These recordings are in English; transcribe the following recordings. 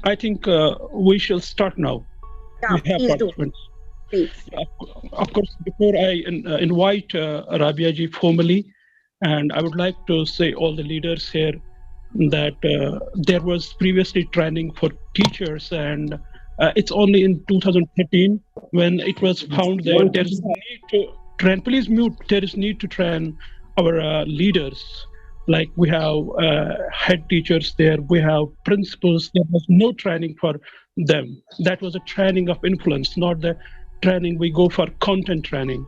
I think we shall start now. Yeah, We have please do. participants. Please. Of course, before I invite Rabia ji formally, and I would like to say all the leaders here that there was previously training for teachers, and it's only in 2013 when it was found that there is need to train. Please mute. There is need to train our leaders. Like we have head teachers there, we have principals. There was no training for them. That was a training of influence, not the training we go for content training.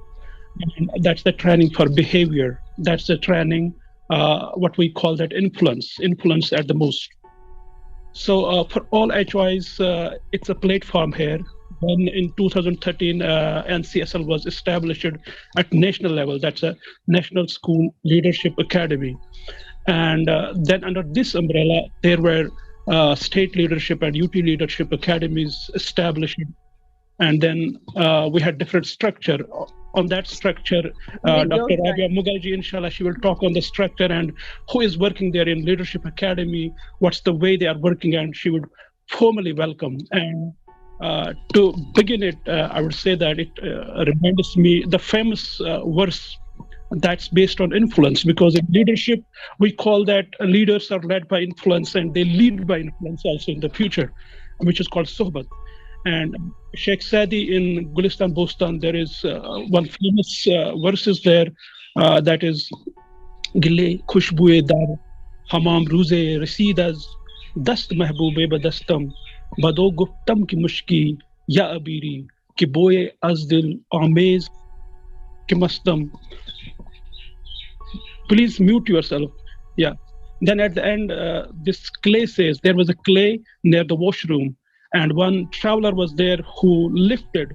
And that's the training for behavior. That's the training, what we call that influence at the most. So for all HYs, it's a platform here. When in 2013, NCSL was established at national level. That's a National School Leadership Academy. And then under this umbrella, there were state leadership and UT leadership academies established. And then we had different structure. On that structure, Dr. Rabia Mughalji, inshallah, she will talk on the structure and who is working there in Leadership Academy, what's the way they are working, and she would formally welcome. And to begin it, I would say that it reminds me the famous verse that's based on influence, because in leadership, we call that leaders are led by influence and they lead by influence also in the future, which is called sohbat. And Sheikh Sadi in Gulistan Bostan, there is one famous verses there that is Gile Khushbue Dar Hamam Ruze Rasidas Dast Mehboobe Badastam Bado Guptam Ki Mushki Ya Abiri Ki Boye Azdil Amez Ki Mastam. Please mute yourself. Yeah. Then at the end, this clay says there was a clay near the washroom, and one traveler was there who lifted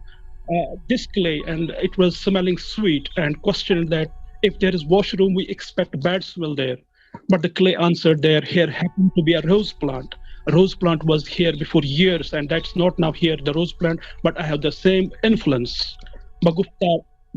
this clay, and it was smelling sweet, and questioned that if there is washroom, we expect bad smell there. But the clay answered there, here happened to be a rose plant. A rose plant was here before years, and that's not now here, the rose plant, but I have the same influence.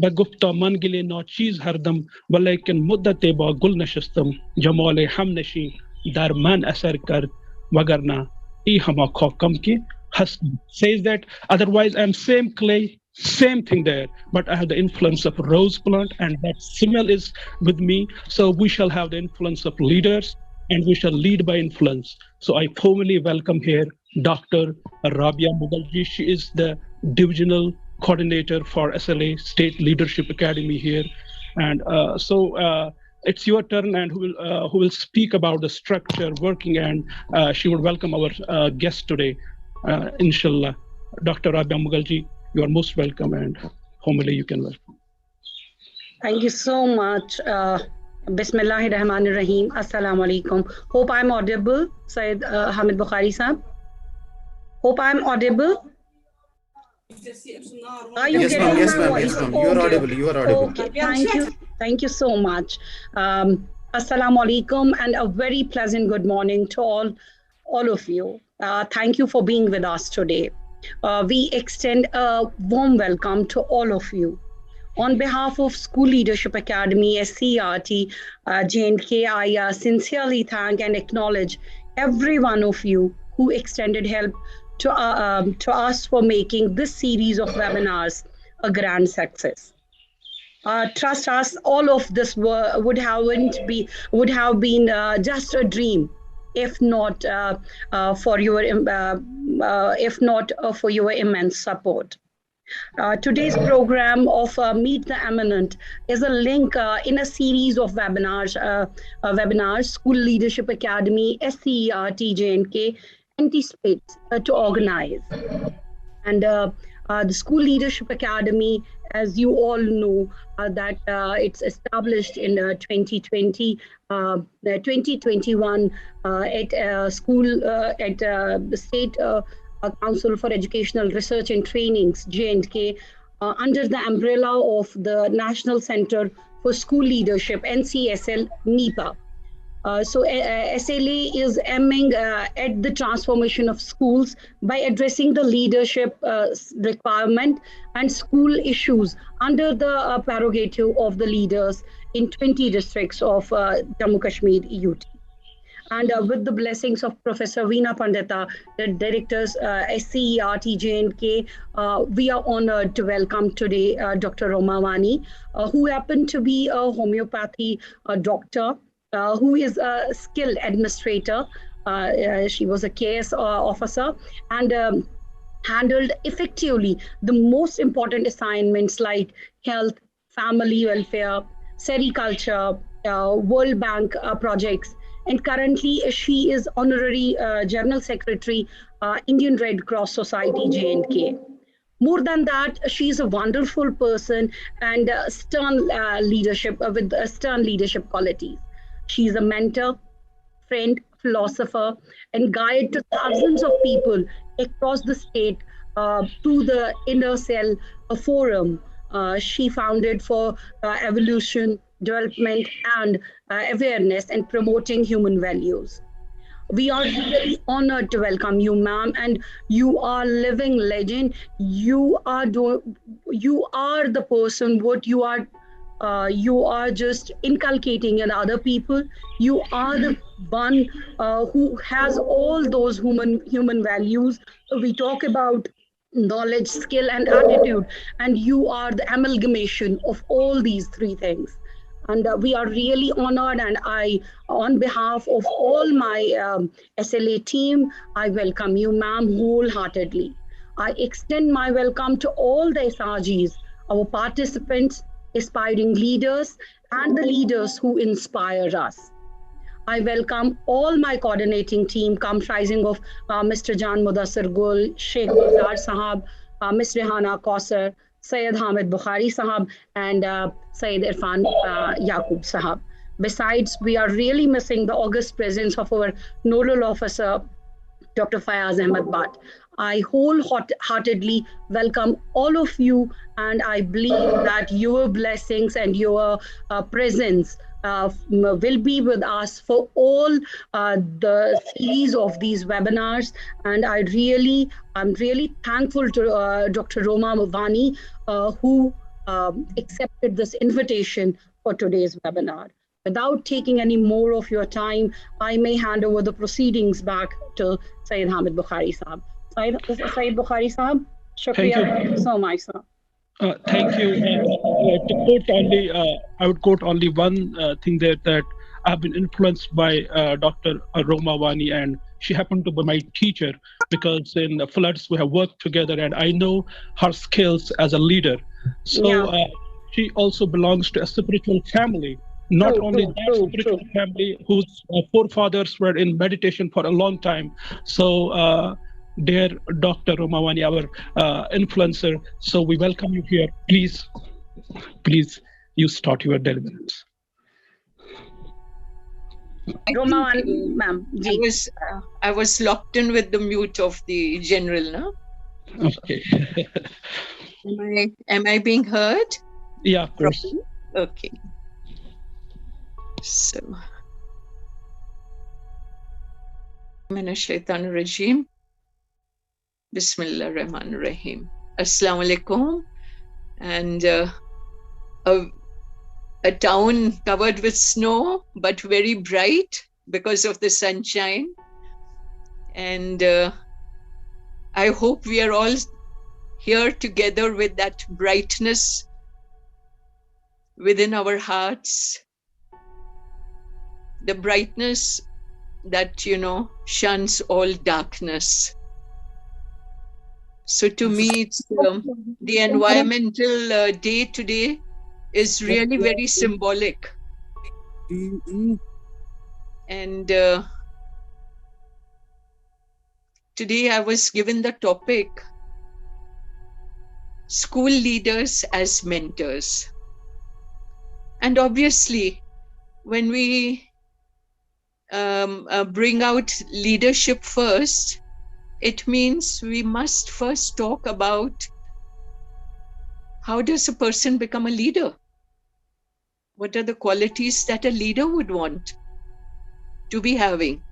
بگفتا من گلی ناچیز هردم ولیکن مدت با گل نشستم جمال هم نشین در من اثر کرد وگرنه ای هما خاکم کی هستم. Says that otherwise I'm same clay, same thing there, but I have the influence of rose plant, and that smell is with me. So we shall have the influence of leaders, and we shall lead by influence. So I formally welcome here Dr. Rabia Mughalji. She is the divisional coordinator for SLA State Leadership Academy here, and it's your turn, and who will speak about the structure, working, and she will welcome our guest today, inshallah. Dr. Rabia Mughalji, you are most welcome, and formally you can welcome. Thank you so much. Bismillahir Rahmanir Rahim. Assalamu alaikum. Hope I'm audible, Syed Hamid Bukhari Sahab. Hope I'm audible. Are you yes, ma'am. Yes, ma'am. Yes, ma'am. You are audible. You are audible. Okay. Thank you so much. Assalamu alaikum, and a very pleasant good morning to all of you. Thank you for being with us today. We extend a warm welcome to all of you. On behalf of School Leadership Academy, SCERT J&K, I sincerely thank and acknowledge every one of you who extended help to us for making this series of webinars a grand success. Trust us, all of this would have been just a dream, if not for your immense support. Today's program of Meet the Eminent is a link in a series of webinars School Leadership Academy, SCERT J&K anticipates to organize. And the School Leadership Academy, as you all know, that it's established in 2020, 2021 at the State Council for Educational Research and Trainings, J&K, under the umbrella of the National Center for School Leadership, NCSL, NEPA. So SLA is aiming at the transformation of schools by addressing the leadership requirement and school issues under the prerogative of the leaders in 20 districts of Jammu Kashmir UT. And with the blessings of Professor Veena Pandita, the directors SCERT J&K, we are honored to welcome today Dr. Roma Wani, who happened to be a homeopathy doctor, who is a skilled administrator. She was a KS officer and handled effectively the most important assignments like health, family welfare, sericulture, World Bank projects. And currently, she is honorary General Secretary, Indian Red Cross Society J&K. More than that, she's a wonderful person and stern leadership with stern leadership qualities. She's a mentor, friend, philosopher, and guide to thousands of people across the state through the Inner Cell Forum. She founded for evolution, development, and awareness and promoting human values. We are really honored to welcome you, ma'am, and you are living legend. You are the person what you are just inculcating in other people. You are the one who has all those human values. We talk about knowledge, skill, and attitude, and you are the amalgamation of all these three things. And we are really honored. And I, on behalf of all my SLA team, I welcome you, ma'am, wholeheartedly. I extend my welcome to all the SRGs, our participants, aspiring leaders, and the leaders who inspire us. I welcome all my coordinating team comprising of Mr. Jan Mudassir Gul, Sheikh Gulzar Sahab, Ms. Rehana Kausar, Syed Hamid Bukhari Sahab, and Syed Irfan Yaqub Sahab. Besides, we are really missing the august presence of our nodal officer, Dr. Fayaz Ahmed Bhatt. I wholeheartedly welcome all of you, and I believe that your blessings and your presence will be with us for all the series of these webinars. And I'm really thankful to Dr. Roma Wani, who accepted this invitation for today's webinar. Without taking any more of your time, I may hand over the proceedings back to Syed Hamid Bukhari Sahab. Syed Bukhari Sahab, shukriya. Thank you so much, sir. Thank you. To quote only, I would quote only one thing there, that I've been influenced by Dr. Roma Wani, and she happened to be my teacher because in the floods we have worked together, and I know her skills as a leader. So she also belongs to a spiritual family. Not only that spiritual family whose forefathers were in meditation for a long time. So, dear Dr. Roma Wani, our influencer, so we welcome you here. Please, you start your deliverance. Roma Wani, ma'am. I was locked in with the mute of the general, no? Okay. Am I being heard? Yeah, of course. Okay. So, Minash Shaitanir Rajim. Bismillah Rahman Rahim. Assalamu alaikum. And a town covered with snow, but very bright because of the sunshine. And I hope we are all here together with that brightness within our hearts. The brightness that, shuns all darkness. So to me, it's the environmental day today is really very symbolic. And today I was given the topic, school leaders as mentors. And obviously, when we bring out leadership first, it means we must first talk about how does a person become a leader? What are the qualities that a leader would want to be having?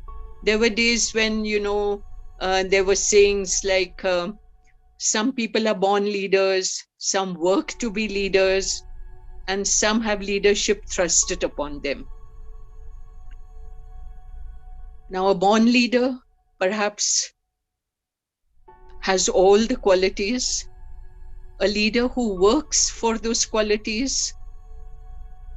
There were days when, there were sayings like some people are born leaders, some work to be leaders, and some have leadership thrusted upon them. Now, a born leader perhaps has all the qualities. A leader who works for those qualities.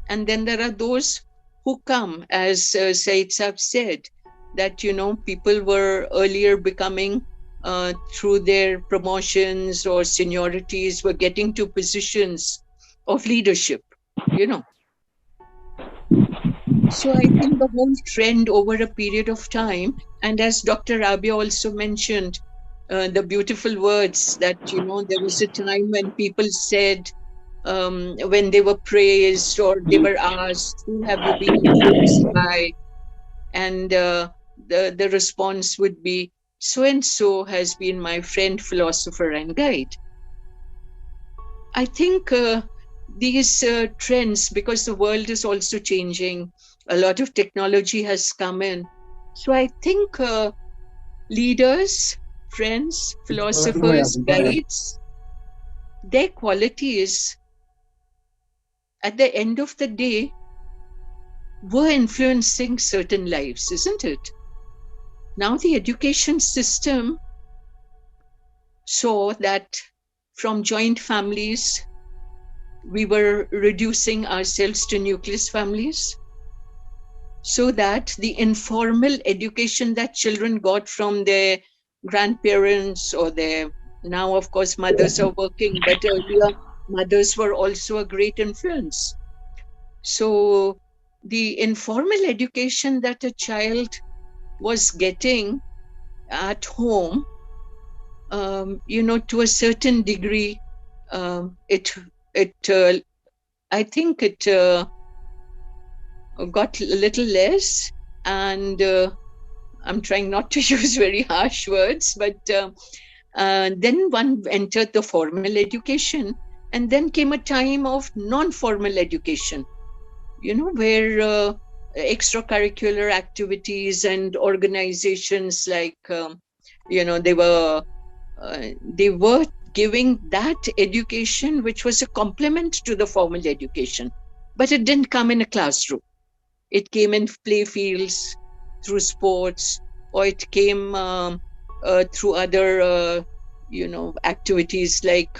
And then there are those who come, as Said Saab said, that, people were earlier becoming, through their promotions or seniorities, were getting to positions of leadership, So I think the whole trend over a period of time, and as Dr. Rabia also mentioned, the beautiful words that, there was a time when people said, when they were praised or they were asked, who have you been influenced by? And the response would be, so-and-so has been my friend, philosopher, and guide. I think these trends, because the world is also changing, a lot of technology has come in. So I think leaders, friends, philosophers, guides, their qualities at the end of the day were influencing certain lives, isn't it? Now the education system saw that from joint families, we were reducing ourselves to nucleus families, so that the informal education that children got from their grandparents or their, now of course mothers are working, but earlier mothers were also a great influence. So the informal education that a child was getting at home, to a certain degree, I think it got a little less, and I'm trying not to use very harsh words, but then one entered the formal education, and then came a time of non-formal education, where extracurricular activities and organizations like, they were giving that education which was a complement to the formal education, but it didn't come in a classroom. It came in play fields, through sports, or it came through other, activities like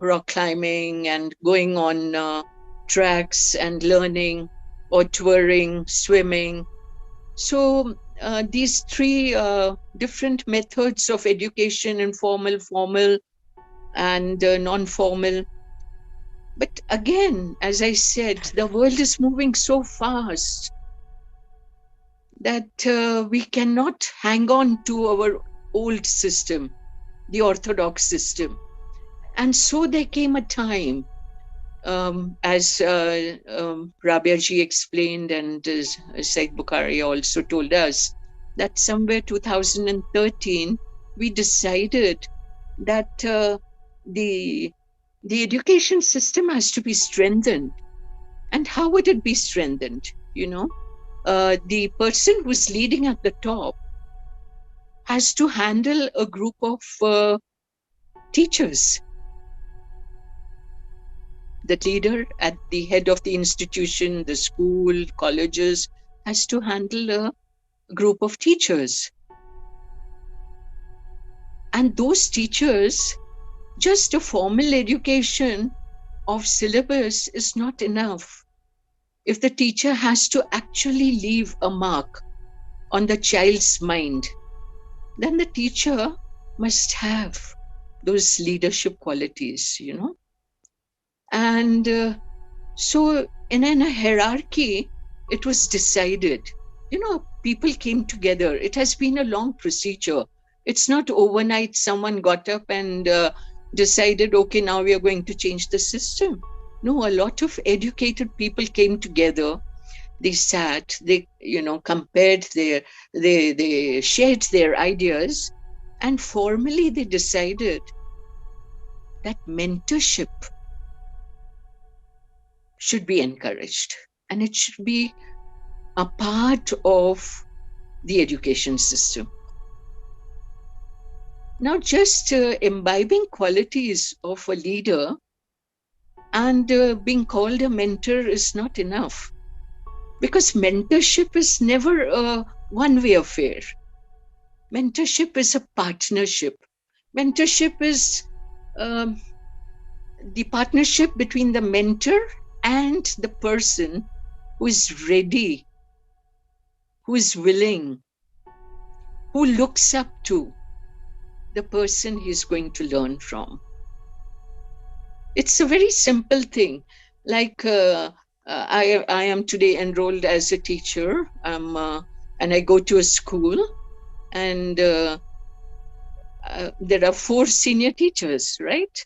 rock climbing and going on tracks and learning, or touring, swimming. So these three different methods of education, informal, formal, and non-formal. But again, as I said, the world is moving so fast that we cannot hang on to our old system, the orthodox system. And so there came a time, as Rabia ji explained, and Said Bukhari also told us, that somewhere 2013, we decided that the education system has to be strengthened. And how would it be strengthened? The person who's leading at the top has to handle a group of teachers. The leader at the head of the institution, the school, colleges, has to handle a group of teachers. And those teachers, just a formal education of syllabus is not enough. If the teacher has to actually leave a mark on the child's mind, then the teacher must have those leadership qualities, And so in a hierarchy, it was decided, people came together. It has been a long procedure. It's not overnight someone got up and decided, okay, now we are going to change the system. No, a lot of educated people came together. They sat, they, compared they shared their ideas, and formally they decided that mentorship should be encouraged, and it should be a part of the education system. Now, just imbibing qualities of a leader and being called a mentor is not enough, because mentorship is never a one-way affair. Mentorship is a partnership. Mentorship is the partnership between the mentor and the person who is ready, who is willing, who looks up to the person he's going to learn from. It's a very simple thing. Like I am today enrolled as a teacher, and I go to a school, and there are 4 senior teachers, right?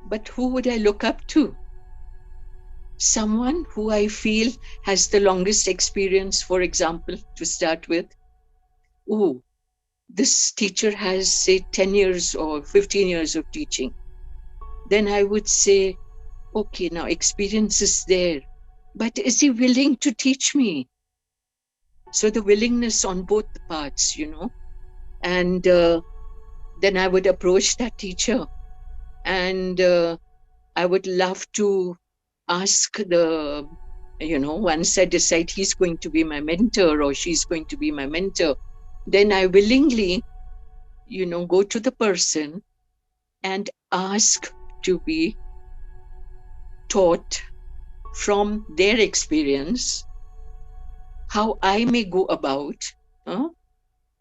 But who would I look up to? Someone who I feel has the longest experience, for example, to start with. Oh, this teacher has, say, 10 years or 15 years of teaching. Then I would say, okay, now experience is there, but is he willing to teach me? So the willingness on both the parts, and then I would approach that teacher, and I would love to ask once I decide he's going to be my mentor or she's going to be my mentor, then I willingly, go to the person and ask to be taught from their experience how I may go about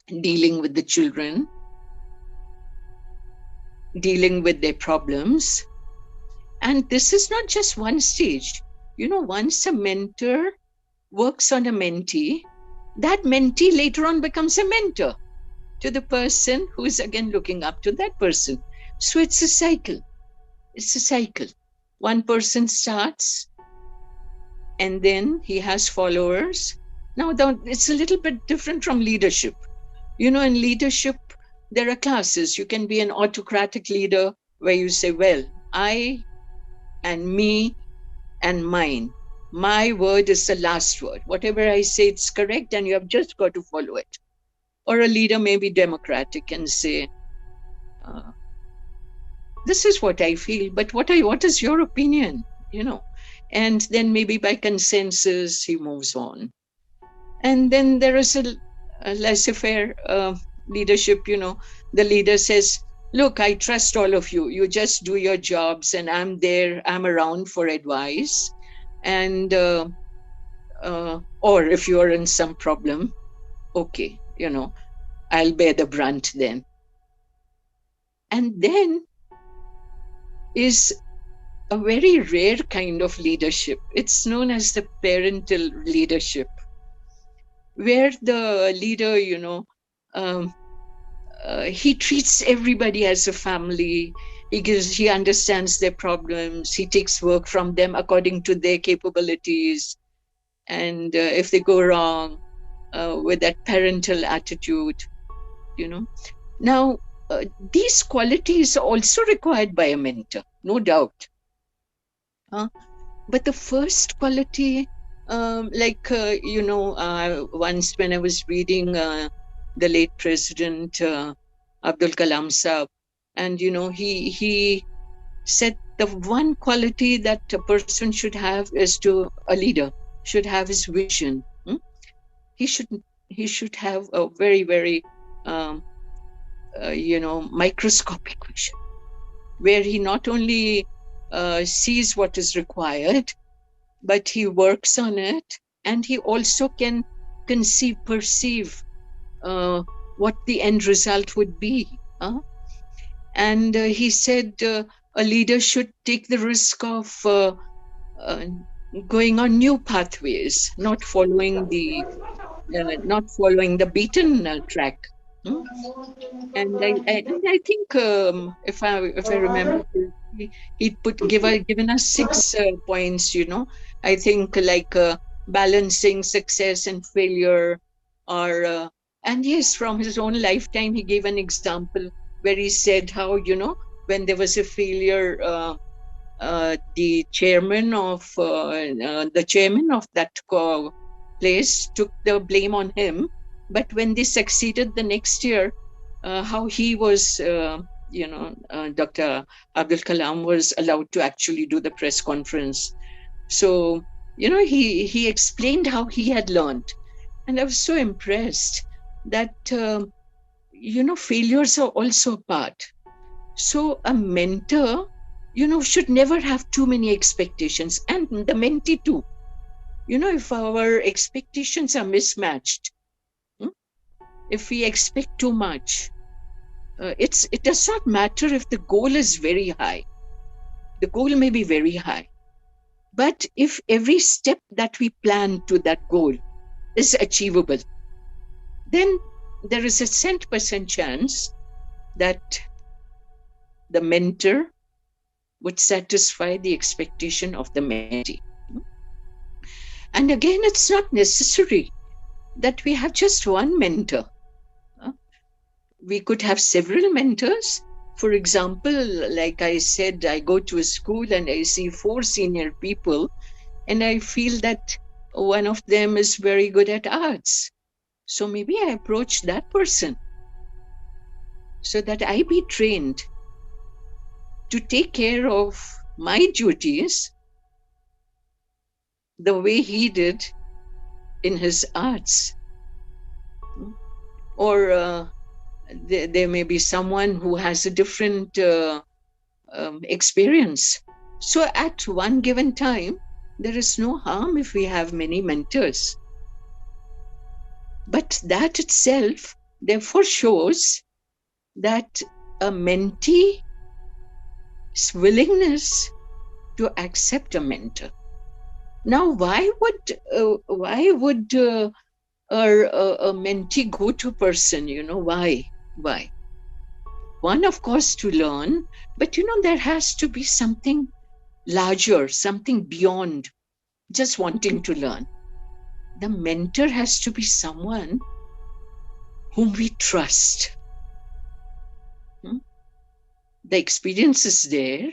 dealing with the children, dealing with their problems. And this is not just one stage. Once a mentor works on a mentee, that mentee later on becomes a mentor to the person who is again looking up to that person. So it's a cycle. It's a cycle. One person starts, and then he has followers. Now, it's a little bit different from leadership. In leadership, there are classes. You can be an autocratic leader where you say, well, I and me and mine. My word is the last word. Whatever I say, it's correct, and you have just got to follow it. Or a leader may be democratic and say, this is what I feel, but what is your opinion? And then maybe by consensus, he moves on. And then there is a laissez-faire leadership, the leader says, look, I trust all of you. You just do your jobs, and I'm there. I'm around for advice. And, or if you are in some problem, okay, I'll bear the brunt then. And then is a very rare kind of leadership. It's known as the parental leadership, where the leader, he treats everybody as a family. He understands their problems. He takes work from them according to their capabilities. And if they go wrong, with that parental attitude, Now, these qualities are also required by a mentor, no doubt. But the first quality, once when I was reading the late President Abdul Kalam Saab, and he said the one quality that a person should have is a leader should have his vision. He should have a very, very microscopic vision, where he not only sees what is required, but he works on it, and he also can perceive what the end result would be. And he said a leader should take the risk of going on new pathways, not following the beaten track. And I think if I remember, he'd given us 6 points. I think like balancing success and failure, or and yes, from his own lifetime, he gave an example where he said how when there was a failure, the chairman of that place took the blame on him. But when they succeeded the next year, how he was, Dr. Abdul Kalam was allowed to actually do the press conference. So, he explained how he had learned. And I was so impressed that, failures are also a part. So a mentor, should never have too many expectations, and the mentee too. If our expectations are mismatched, if we expect too much, it does not matter if the goal is very high. The goal may be very high, but if every step that we plan to that goal is achievable, then there is a 100% chance that the mentor would satisfy the expectation of the mentee. And again, it's not necessary that we have just one mentor. We could have several mentors. For example, like I said, I go to a school and I see 4 senior people, and I feel that one of them is very good at arts. So maybe I approach that person so that I be trained to take care of my duties the way he did in his arts. Or there may be someone who has a different experience. So at one given time, there is no harm if we have many mentors. But that itself, therefore, shows that a mentee's willingness to accept a mentor. Now, why would a mentee go to a person? Why? One, of course, to learn, but there has to be something larger, something beyond just wanting to learn. The mentor has to be someone whom we trust. The experience is there,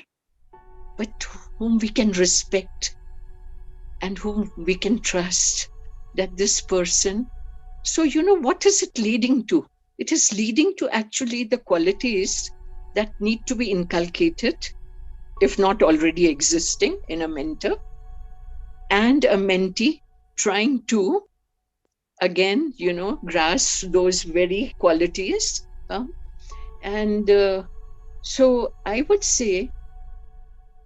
but whom we can respect and whom we can trust, that this person. So, what is it leading to? It is leading to actually the qualities that need to be inculcated, if not already existing in a mentor, and a mentee trying to, again, grasp those very qualities. So I would say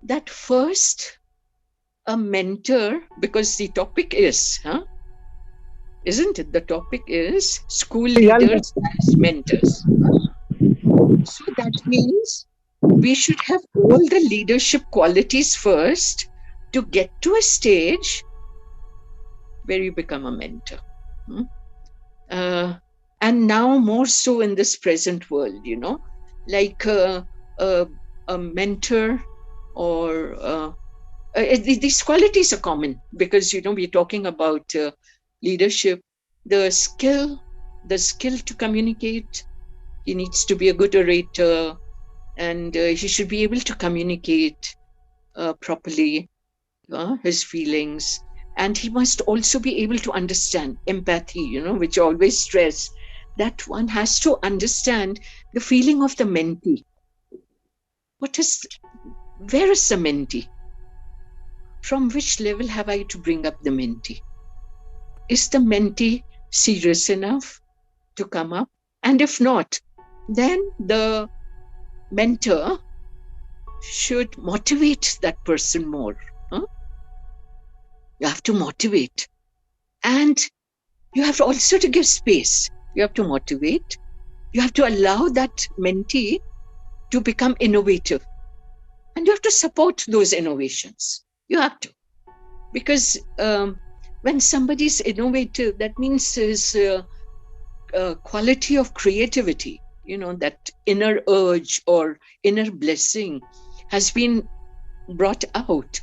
that first, a mentor, because the topic is, isn't it? The topic is school leaders as mentors. So that means we should have all the leadership qualities first to get to a stage where you become a mentor. And now more so in this present world, like a mentor or these qualities are common because, we're talking about leadership, the skill to communicate. He needs to be a good orator, and he should be able to communicate properly his feelings. And he must also be able to understand empathy, which I always stress, that one has to understand the feeling of the mentee. Where is the mentee? From which level have I to bring up the mentee? Is the mentee serious enough to come up? And if not, then the mentor should motivate that person more. You have to motivate. And you have also to give space. You have to motivate. You have to allow that mentee to become innovative. And you have to support those innovations. You have to. Because when somebody's innovative, that means his quality of creativity, that inner urge or inner blessing has been brought out.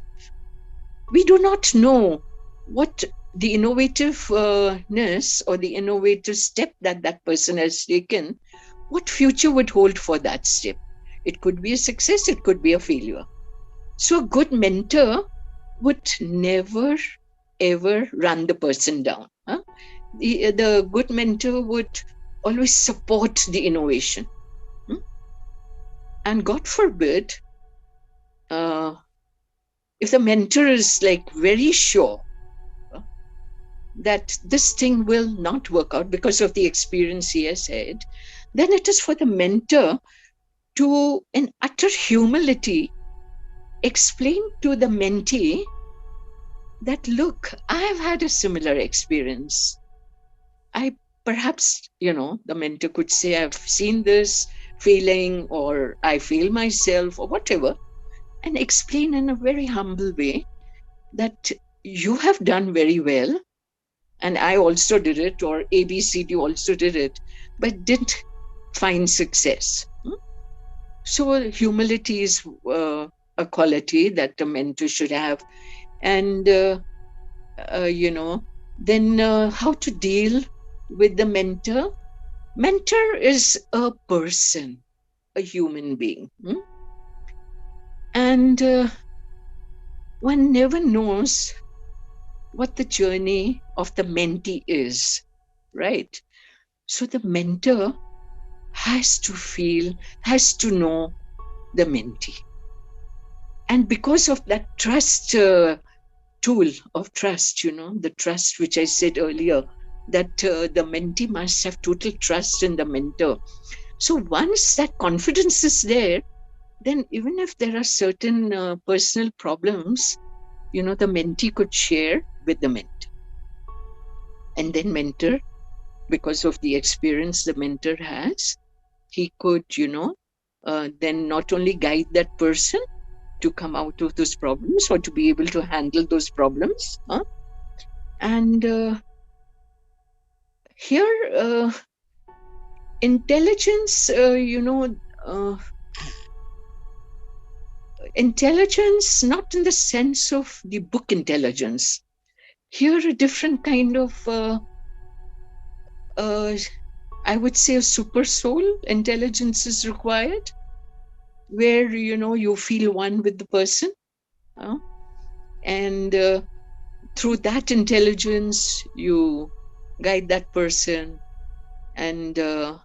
We do not know what the innovativeness or the innovative step that person has taken, what future would hold for that step. It could be a success, it could be a failure. So a good mentor would never, ever run the person down. The good mentor would always support the innovation. And God forbid, if the mentor is like very sure that this thing will not work out because of the experience he has had, then it is for the mentor to, in utter humility, explain to the mentee that, look, I've had a similar experience. Perhaps, the mentor could say, I've seen this feeling, or I feel myself, or whatever, and explain in a very humble way that you have done very well, and I also did it, or ABCD also did it, but didn't find success. So humility is a quality that a mentor should have. And, then how to deal with the mentor? Mentor is a person, a human being. And one never knows what the journey of the mentee is, right? So the mentor has to know the mentee. And because of that trust tool of trust, the trust which I said earlier, that the mentee must have total trust in the mentor. So once that confidence is there, then even if there are certain personal problems, the mentee could share with the mentor. And then mentor, because of the experience the mentor has, he could, then not only guide that person to come out of those problems or to be able to handle those problems. And here, intelligence, intelligence, not in the sense of the book intelligence. Here, a different kind of, I would say, a super soul intelligence is required, where, you feel one with the person. And through that intelligence, you guide that person and, bring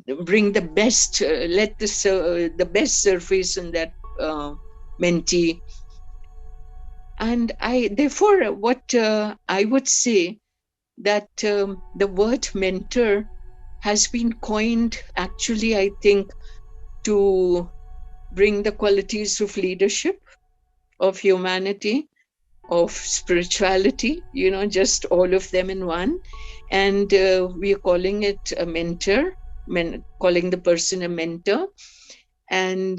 the best, let the best surface in that mentee. And therefore, what I would say, that the word mentor has been coined, actually, I think, to bring the qualities of leadership, of humanity, of spirituality, just all of them in one. And we are calling it a mentor, calling the person a mentor. And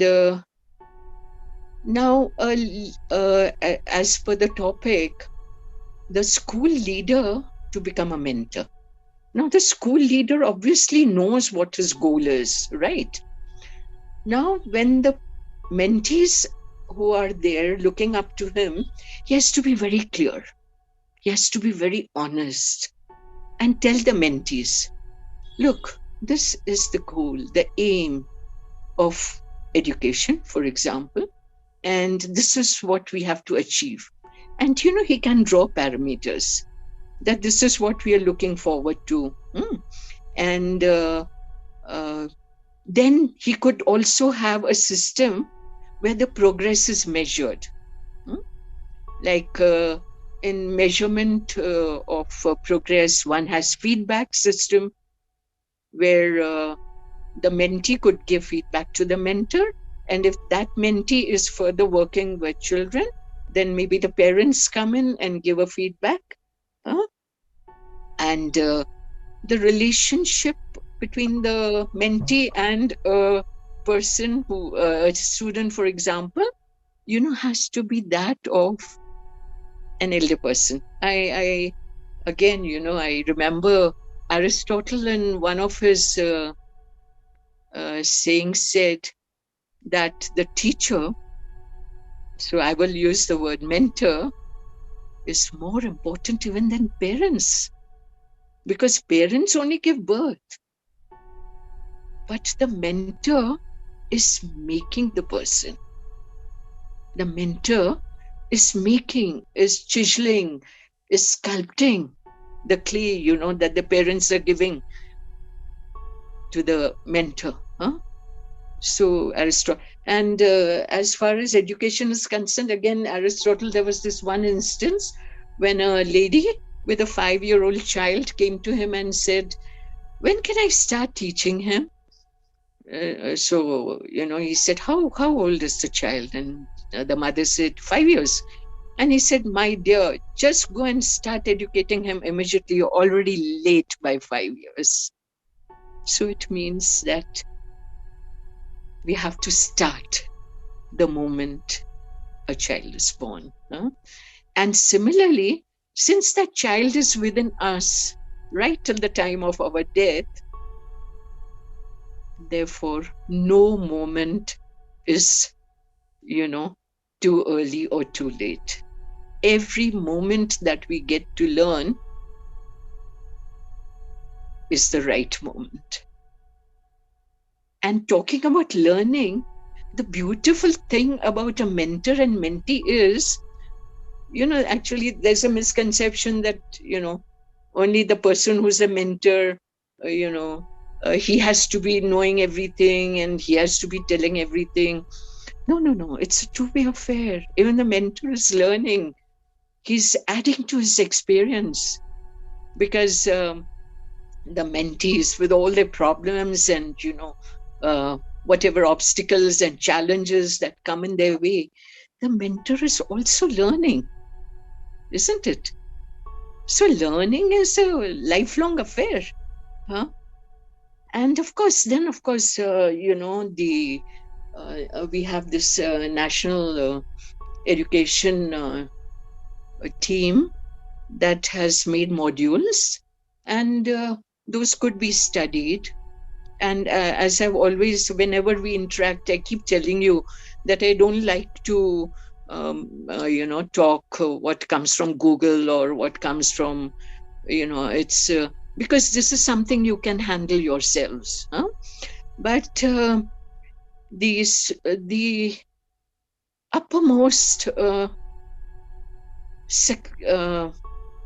now, as per the topic, the school leader to become a mentor. Now, the school leader obviously knows what his goal is, right? Now, when the mentees who are there looking up to him, he has to be very clear. He has to be very honest and tell the mentees, look, this is the goal, the aim of education, for example, and this is what we have to achieve. And, he can draw parameters that this is what we are looking forward to. And then he could also have a system where the progress is measured. Like in measurement of progress, one has feedback system where the mentee could give feedback to the mentor. And if that mentee is further working with children, then maybe the parents come in and give a feedback. And the relationship between the mentee and a person a student, for example, has to be that of an elder person. I again, I remember Aristotle in one of his sayings said that the teacher, so I will use the word mentor, is more important even than parents, because parents only give birth, but the mentor is making the person. The mentor is chiseling, is sculpting the clay, that the parents are giving to the mentor. So Aristotle. And as far as education is concerned, again, Aristotle, there was this one instance when a lady with a 5-year-old child came to him and said, "When can I start teaching him?" So, he said, how old is the child? And the mother said, 5 years. And he said, "My dear, just go and start educating him immediately. You're already late by 5 years." So it means that we have to start the moment a child is born. And similarly, since that child is within us right till the time of our death, therefore, no moment is, too early or too late. Every moment that we get to learn is the right moment. And talking about learning, the beautiful thing about a mentor and mentee is, actually there's a misconception that, only the person who's a mentor, he has to be knowing everything and he has to be telling everything. No. It's a two-way affair. Even the mentor is learning. He's adding to his experience, because the mentees, with all their problems and, whatever obstacles and challenges that come in their way, the mentor is also learning, isn't it? So learning is a lifelong affair. And of course, we have this national education team that has made modules, and those could be studied. And as I've always, whenever we interact, I keep telling you that I don't like to, talk what comes from Google or what comes from, it's because this is something you can handle yourselves. But the uppermost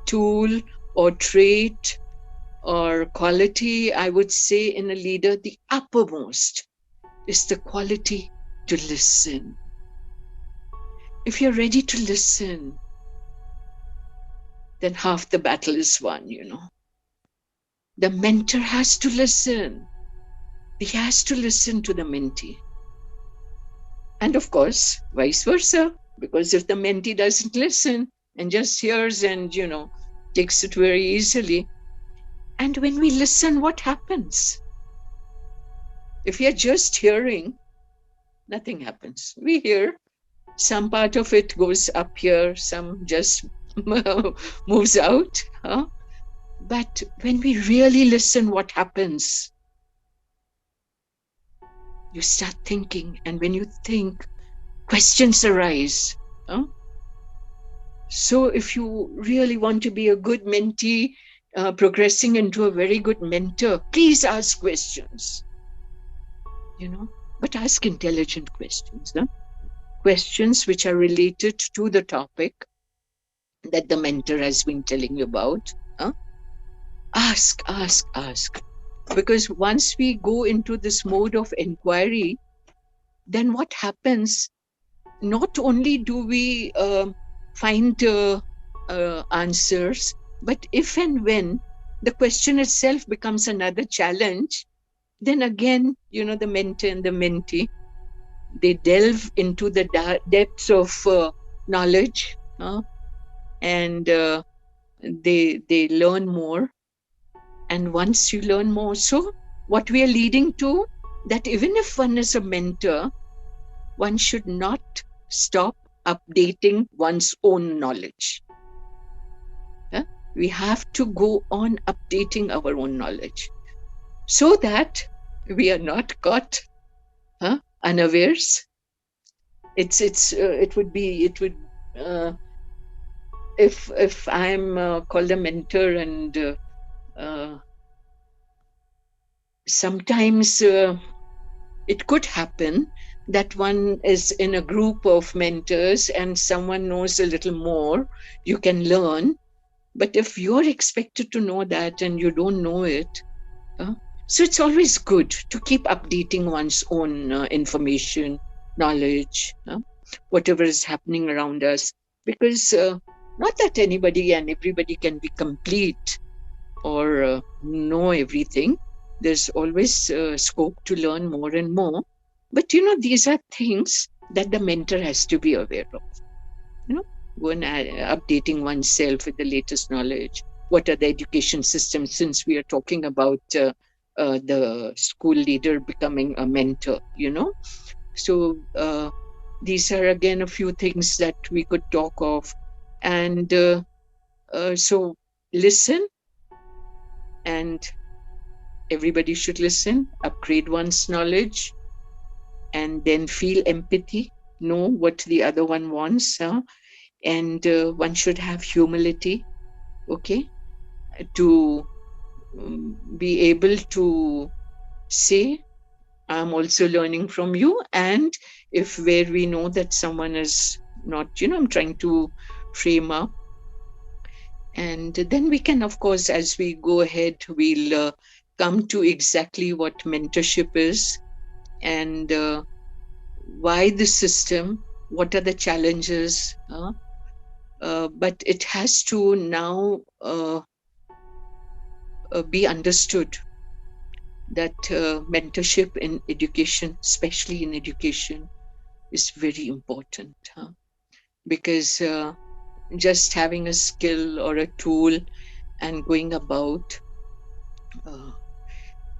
tool or trait or quality, I would say, in a leader, the uppermost is the quality to listen. If you're ready to listen, then half the battle is won, The mentor has to listen. He has to listen to the mentee. And of course, vice versa, because if the mentee doesn't listen and just hears and, takes it very easily. And when we listen, what happens? If we are just hearing, nothing happens. We hear, some part of it goes up here, some just moves out. But when we really listen, what happens? You start thinking, and when you think, questions arise. So if you really want to be a good mentee, progressing into a very good mentor, please ask questions, but ask intelligent questions. Questions which are related to the topic that the mentor has been telling you about. Ask. Because once we go into this mode of inquiry, then what happens? Not only do we find answers, but if and when the question itself becomes another challenge, then again, the mentor and the mentee, they delve into the depths of knowledge, and they learn more. And once you learn more, so what we are leading to, that even if one is a mentor, one should not stop updating one's own knowledge. We have to go on updating our own knowledge so that we are not caught unawares. It would if I'm called a mentor, and sometimes it could happen that one is in a group of mentors and someone knows a little more, you can learn. But if you're expected to know that and you don't know it, so it's always good to keep updating one's own information, knowledge, whatever is happening around us. Because Not that anybody and everybody can be complete or know everything. There's always scope to learn more and more. But these are things that the mentor has to be aware of. When updating oneself with the latest knowledge. What are the education systems? Since we are talking about the school leader becoming a mentor, So these are again a few things that we could talk of. And so listen, and everybody should listen, upgrade one's knowledge, and then feel empathy, know what the other one wants, and one should have humility, okay, to be able to say, I'm also learning from you. And if where we know that someone is not, I'm trying to frame up. And then we can, of course, as we go ahead, we'll come to exactly what mentorship is and why the system, what are the challenges. But it has to now be understood that mentorship in education, especially in education, is very important. Because just having a skill or a tool and going about,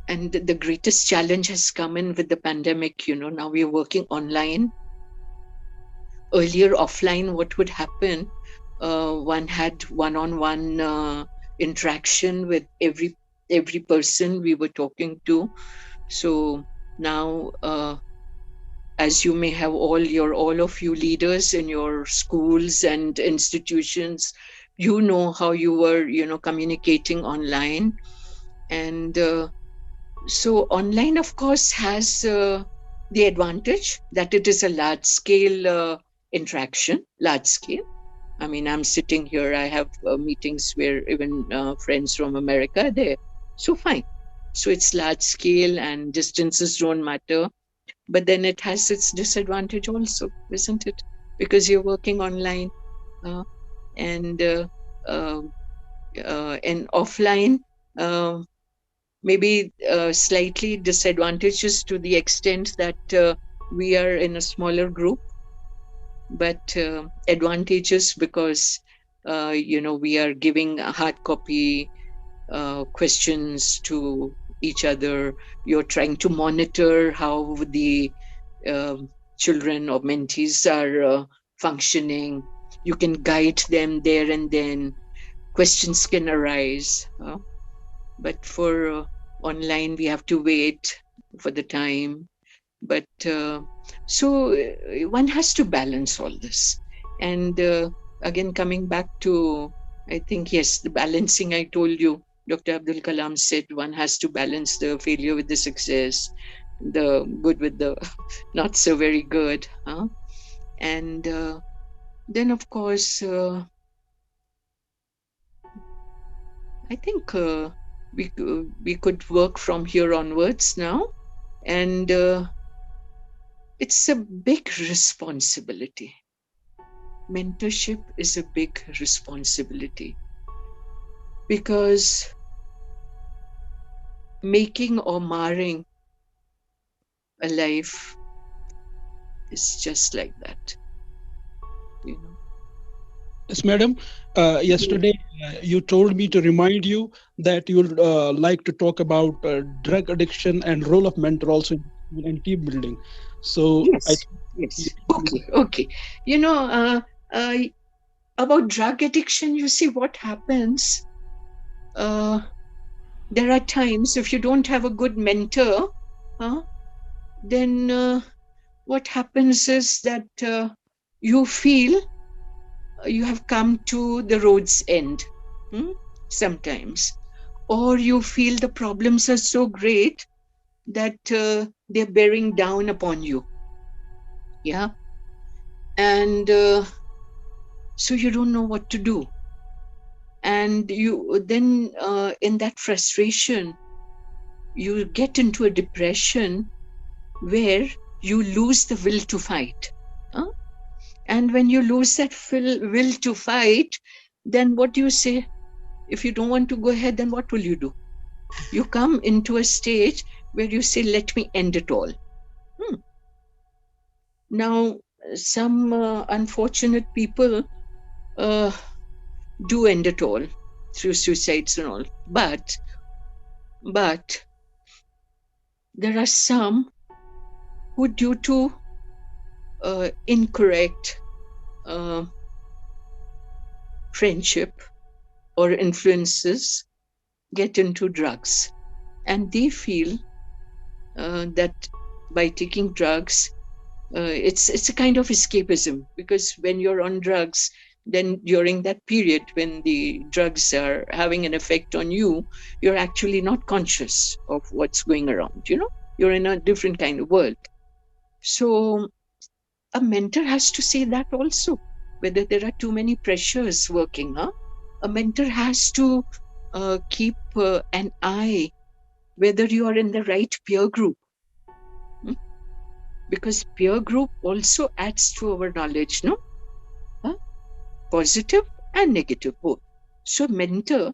and the greatest challenge has come in with the pandemic. Now we're working online. Earlier offline, what would happen, one had one-on-one interaction with every person we were talking to. So now as you may have all of you leaders in your schools and institutions, how you were communicating online. And so online, of course, has the advantage that it is a large scale interaction. Large scale, I mean, I'm sitting here, I have meetings where even friends from America are there. So fine, so it's large scale and distances don't matter. But then it has its disadvantage also, isn't it? Because you're working online and offline, maybe slightly disadvantageous to the extent that we are in a smaller group, but advantageous because we are giving a hard copy questions to each other. You're trying to monitor how the children or mentees are functioning. You can guide them there and then. Questions can arise. But for online, we have to wait for the time. But so one has to balance all this. And again, coming back to, I think, yes, the balancing, I told you, Dr. Abdul Kalam said one has to balance the failure with the success, the good with the not so very good. And then, of course, I think we could work from here onwards now. And it's a big responsibility. Mentorship is a big responsibility because making or marring a life is just like that. Yes, madam. Yesterday, you told me to remind you that you would like to talk about drug addiction and role of mentor also in team building. So, yes, okay. About drug addiction, you see what happens. There are times if you don't have a good mentor, then what happens is that you feel you have come to the road's end sometimes, or you feel the problems are so great that they're bearing down upon you. Yeah. And so you don't know what to do. And you then in that frustration, you get into a depression where you lose the will to fight. And when you lose that will to fight, then what do you say? If you don't want to go ahead, then what will you do? You come into a stage where you say, let me end it all. Now, some unfortunate people do end it all through suicides and all. But there are some who, due to incorrect friendship or influences, get into drugs. And they feel that by taking drugs, it's a kind of escapism, because when you're on drugs, then during that period when the drugs are having an effect on you, you're actually not conscious of what's going around. You're in a different kind of world. So a mentor has to say that also, whether there are too many pressures working. A mentor has to keep an eye whether you are in the right peer group. Because peer group also adds to our knowledge, no? Positive and negative both. So mentor,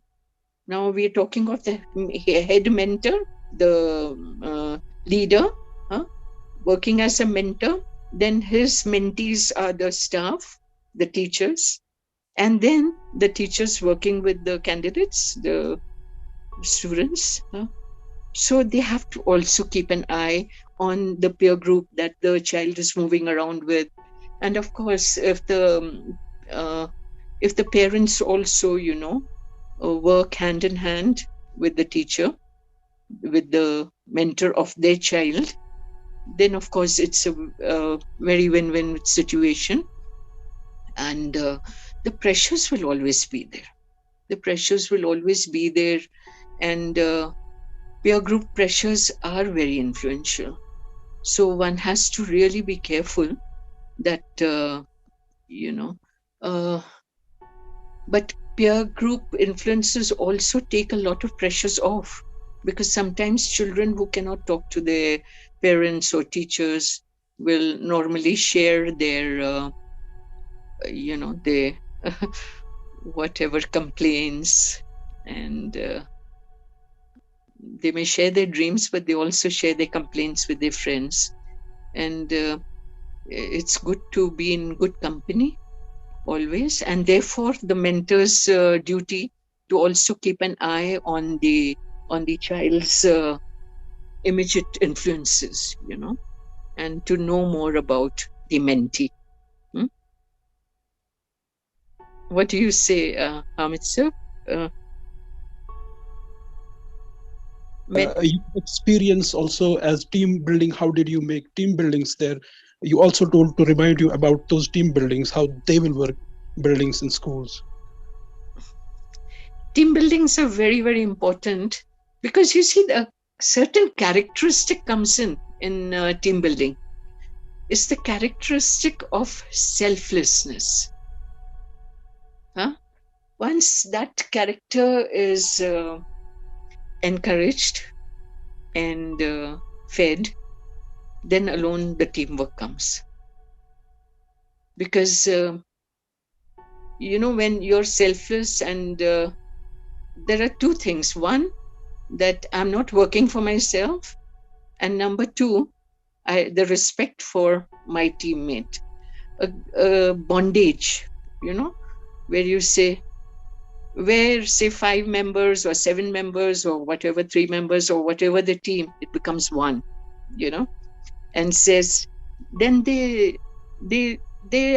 now we are talking of the head mentor, the leader, working as a mentor. Then his mentees are the staff, the teachers, and then the teachers working with the candidates, the students. So they have to also keep an eye on the peer group that the child is moving around with. And of course, if the parents also, work hand in hand with the teacher, with the mentor of their child, then of course it's a very win-win situation. And the pressures will always be there. The pressures will always be there. And peer group pressures are very influential. So one has to really be careful that, but peer group influences also take a lot of pressures off, because sometimes children who cannot talk to their parents or teachers will normally share their, their whatever complaints, and they may share their dreams, but they also share their complaints with their friends. And it's good to be in good company always. And therefore, the mentor's duty to also keep an eye on the child's immediate influences, and to know more about the mentee. What do you say, Hamid sir? Experience also as team building. How did you make team buildings there? You also told to remind you about those team buildings, how they will work buildings in schools. Team buildings are very, very important, because you see the certain characteristic comes in team building. It's the characteristic of selflessness. Once that character is encouraged and fed, then alone the teamwork comes. Because when you're selfless, and there are two things. One, that I'm not working for myself, and number two, the respect for my teammate. A bondage, where you say, where say 5 members or 7 members or whatever, 3 members or whatever the team, it becomes one, and says, then they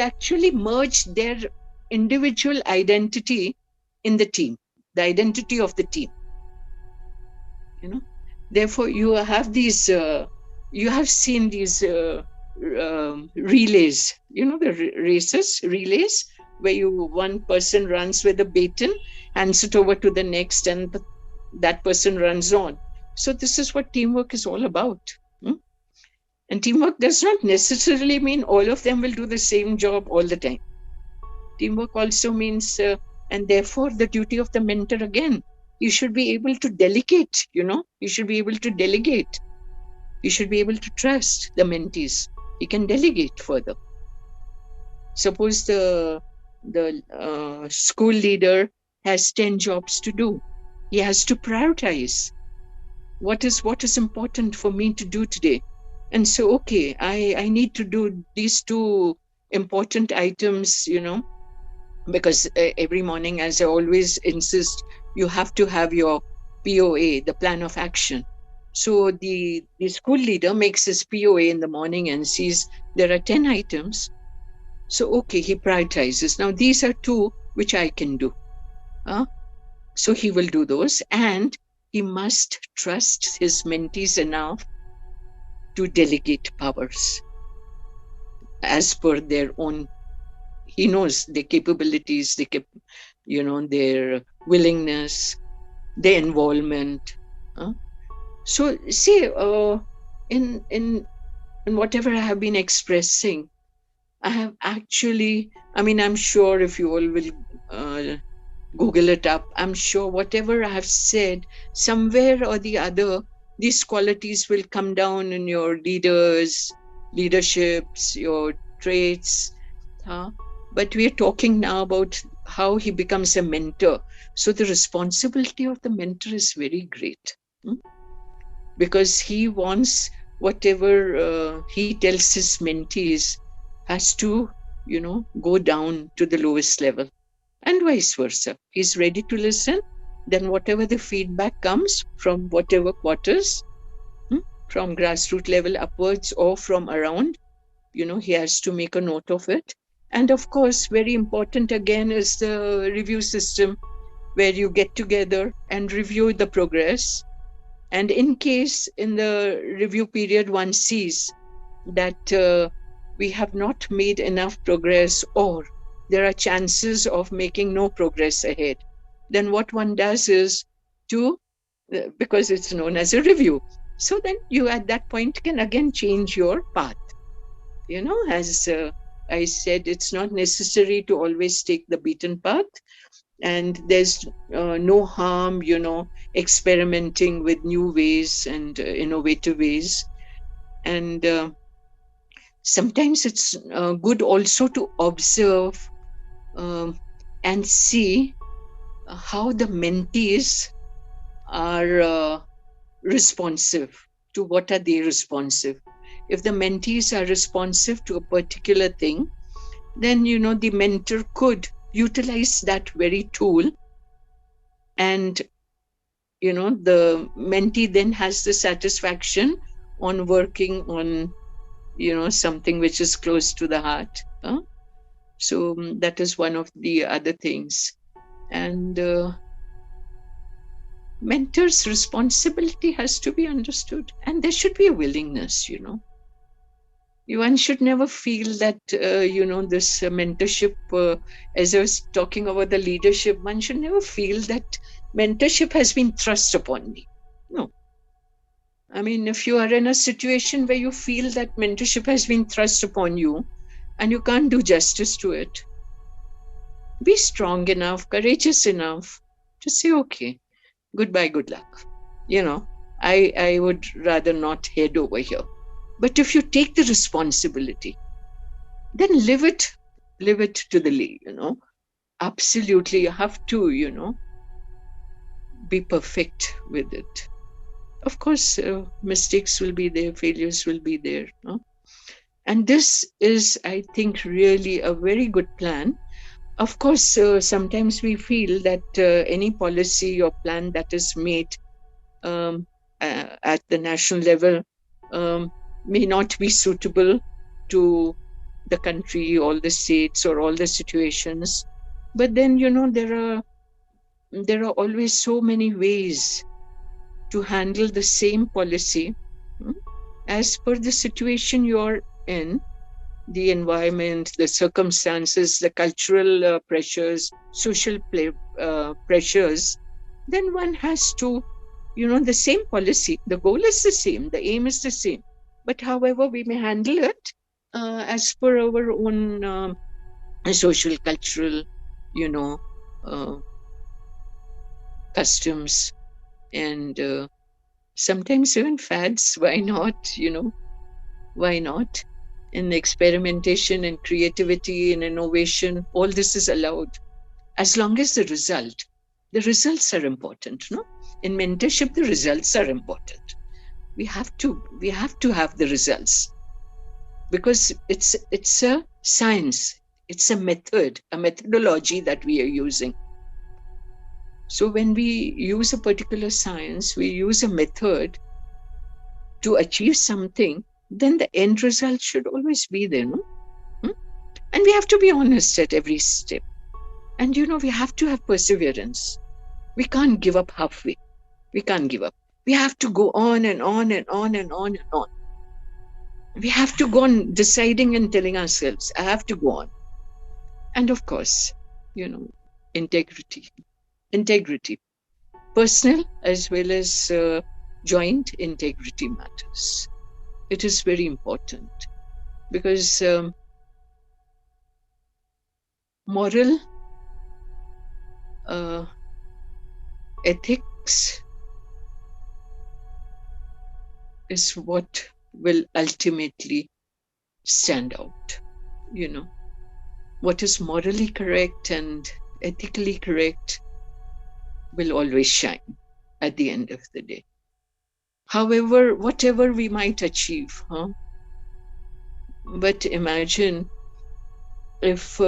actually merge their individual identity in the team, the identity of the team. Therefore, you have these, you have seen these relays, the relays, where one person runs with a baton, hands it over to the next, and that person runs on. So this is what teamwork is all about. And teamwork does not necessarily mean all of them will do the same job all the time. Teamwork also means, and therefore the duty of the mentor again, you should be able to delegate, you should be able to delegate. You should be able to trust the mentees. You can delegate further. Suppose the school leader has 10 jobs to do. He has to prioritize. What is important for me to do today? And so, okay, I need to do these 2 important items, because every morning, as I always insist, you have to have your POA, the plan of action. So the school leader makes his POA in the morning and sees there are 10 items. So, okay, he prioritizes. Now, these are 2 which I can do. So he will do those, and he must trust his mentees enough to delegate powers as per their own. He knows their capabilities, their willingness, their involvement. So, see, in whatever I have been expressing, I have actually, I'm sure if you all will Google it up, I'm sure whatever I have said, somewhere or the other, these qualities will come down in your leaderships, your traits. But we are talking now about how he becomes a mentor. So the responsibility of the mentor is very great, because he wants whatever he tells his mentees has to, go down to the lowest level, and vice versa. He's ready to listen. Then whatever the feedback comes from whatever quarters, from grassroots level upwards or from around, he has to make a note of it. And of course, very important again is the review system, where you get together and review the progress. And in case in the review period one sees that we have not made enough progress, or there are chances of making no progress ahead, then what one does is because it's known as a review, so then you at that point can again change your path. As I said, it's not necessary to always take the beaten path, and there's no harm, experimenting with new ways and innovative ways. And sometimes it's good also to observe and see how the mentees are responsive. To what are they responsive? If the mentees are responsive to a particular thing, then the mentor could utilize that very tool, and the mentee then has the satisfaction on working on something which is close to the heart. So that is one of the other things. And mentor's responsibility has to be understood, and there should be a willingness. One should never feel that this mentorship, as I was talking about the leadership, one should never feel that mentorship has been thrust upon me. No. If you are in a situation where you feel that mentorship has been thrust upon you and you can't do justice to it, be strong enough, courageous enough to say, okay, goodbye, good luck. I would rather not head over here. But if you take the responsibility, then live it to the absolutely. You have to, be perfect with it. Of course, mistakes will be there, failures will be there. And this is, I think, really a very good plan. Of course, sometimes we feel that any policy or plan that is made at the national level may not be suitable to the country, all the states, or all the situations. But then, there are always so many ways to handle the same policy as per the situation you're in, the environment, the circumstances, the cultural pressures, social pressures. Then one has to, the same policy, the goal is the same, the aim is the same. But however, we may handle it as per our own social, cultural, customs, and sometimes even fads. Why not? Why not? in experimentation and creativity and innovation. All this is allowed as long as the results are important. No, in mentorship, the results are important. We have to have the results, because it's a science, it's a methodology that we are using. So when we use a particular science, we use a method to achieve something, then the end result should always be there, no? And we have to be honest at every step. And we have to have perseverance. We can't give up halfway. We can't give up. We have to go on and on and on and on and on. We have to go on deciding and telling ourselves, I have to go on. And of course, integrity, personal as well as joint integrity matters. It is very important, because moral ethics is what will ultimately stand out. What is morally correct and ethically correct will always shine at the end of the day. However, whatever we might achieve, but imagine if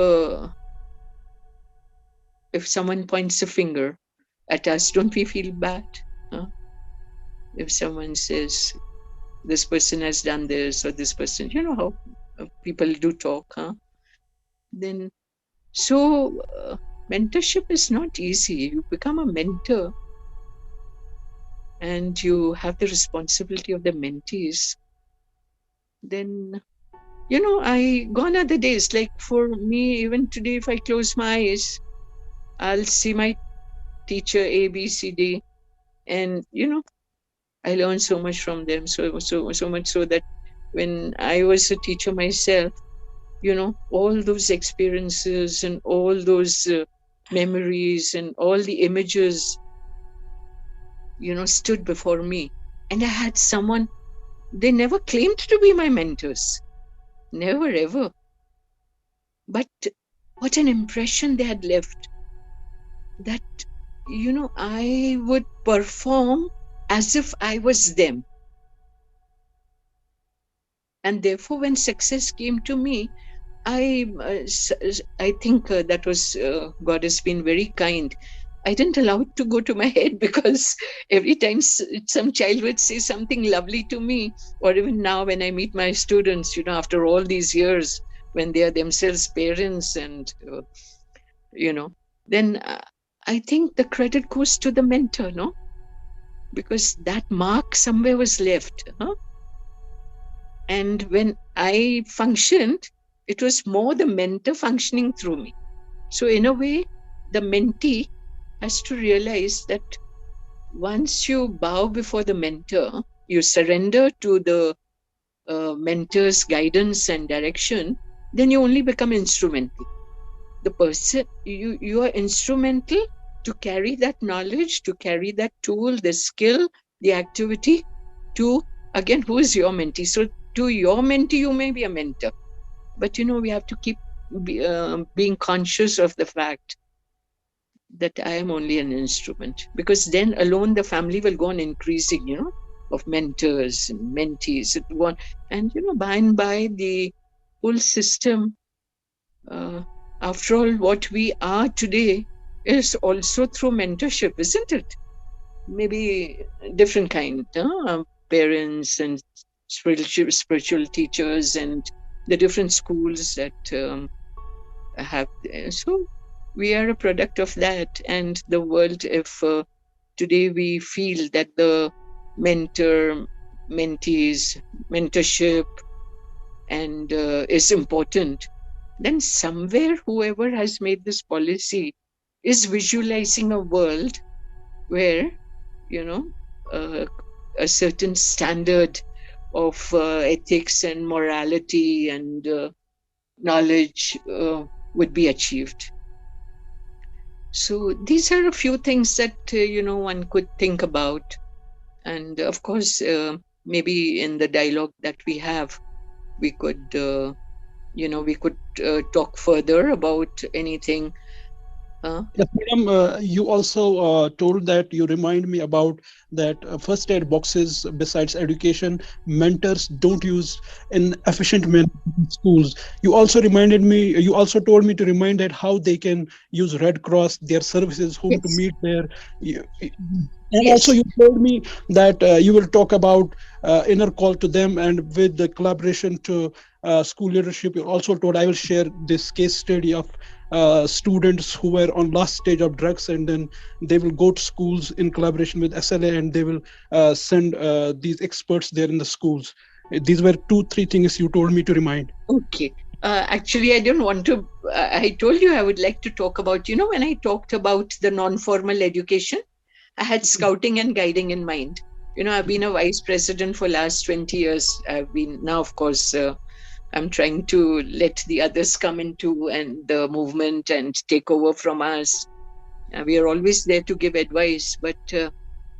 someone points a finger at us, don't we feel bad? If someone says, this person has done this, or this person, how people do talk, then so mentorship is not easy. You become a mentor and you have the responsibility of the mentees. Then gone are the days. Like for me, even today, if I close my eyes, I'll see my teacher A, B, C, D, and I learned so much from them. So much so that when I was a teacher myself, all those experiences and all those memories and all the images, stood before me. And I had someone, they never claimed to be my mentors. Never, ever. But what an impression they had left. That, I would perform as if I was them. And therefore, when success came to me, I think that was, God has been very kind. I didn't allow it to go to my head, because every time some child would say something lovely to me, or even now when I meet my students, after all these years, when they are themselves parents and, then I think the credit goes to the mentor, no? Because that mark somewhere was left. And when I functioned, it was more the mentor functioning through me. So in a way, the mentee has to realize that once you bow before the mentor, you surrender to the mentor's guidance and direction, then you only become instrumental. The person, you are instrumental to carry that knowledge, to carry that tool, the skill, the activity to, again, who is your mentee? So to your mentee, you may be a mentor. But, we have to keep being conscious of the fact that I am only an instrument, because then alone the family will go on increasing, of mentors and mentees. And, by and by, the whole system, after all, what we are today is also through mentorship, isn't it? Maybe different kind, parents and spiritual teachers and the different schools that have. So we are a product of that. And the world, if today we feel that the mentees, mentorship and is important, then somewhere whoever has made this policy is visualizing a world where, a certain standard of ethics and morality and knowledge would be achieved. So these are a few things that, one could think about. And of course, maybe in the dialogue that we have, we could talk further about anything. Yes, madam, you also told that you remind me about that first aid boxes besides education, mentors don't use in efficient manner in schools. You also told me to remind that how they can use Red Cross, their services, whom to Yes. meet there. And also Yes. you told me that you will talk about inner call to them and with the collaboration to school leadership. You also told I will share this case study of students who were on last stage of drugs, and then they will go to schools in collaboration with SLA, and they will send these experts there in the schools. These were 2 3 things you told me to remind. Okay. Actually, I don't want to. I told you I would like to talk about, when I talked about the non-formal education, I had scouting and guiding in mind. I've been a vice president for last 20 years. I've been now, of course, I'm trying to let the others come into and the movement and take over from us. We are always there to give advice, but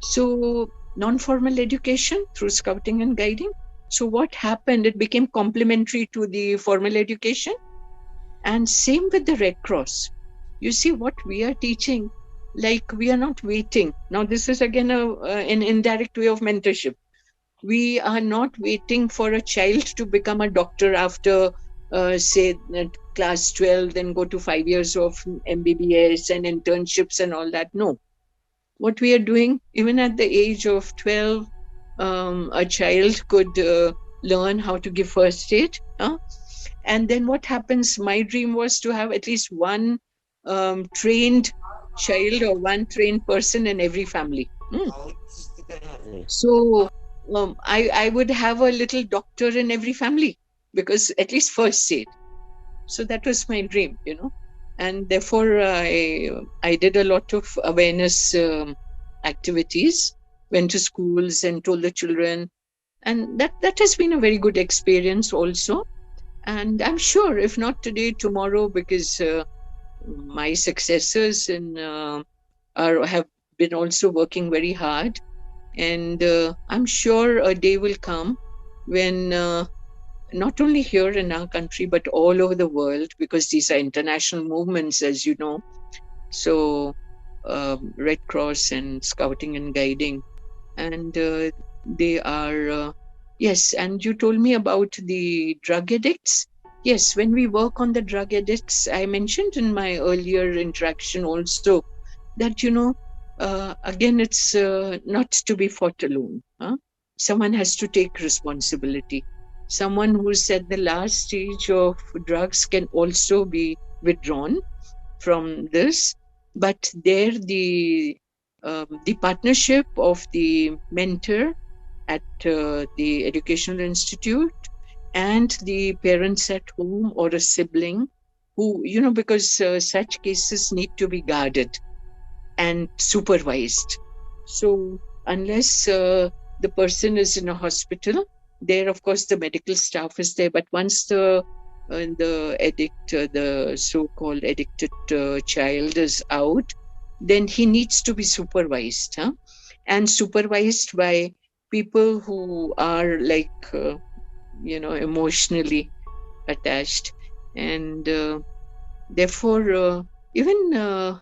so non-formal education through scouting and guiding. So what happened? It became complementary to the formal education, and same with the Red Cross. You see what we are teaching, like we are not waiting. Now this is again an indirect way of mentorship. We are not waiting for a child to become a doctor after say class 12, then go to 5 years of MBBS and internships and all that. No, what we are doing, even at the age of 12, a child could learn how to give first aid. And then what happens? My dream was to have at least one trained child or one trained person in every family. So I would have a little doctor in every family, because at least first aid. So that was my dream, and therefore I did a lot of awareness activities, went to schools and told the children, and that has been a very good experience also. And I'm sure if not today, tomorrow, because my successors have been also working very hard, and I'm sure a day will come when not only here in our country but all over the world, because these are international movements, as you know. So Red Cross and scouting and guiding, and they are yes. And you told me about the drug addicts. Yes, when we work on the drug addicts, I mentioned in my earlier interaction also that again, it's not to be fought alone. Someone has to take responsibility. Someone who's at the last stage of drugs can also be withdrawn from this, but there the partnership of the mentor at the educational institute and the parents at home or a sibling who, because such cases need to be guarded and supervised. So unless the person is in a hospital, there of course the medical staff is there. But once the the so-called addicted child is out, then he needs to be supervised, and supervised by people who are like emotionally attached, and therefore even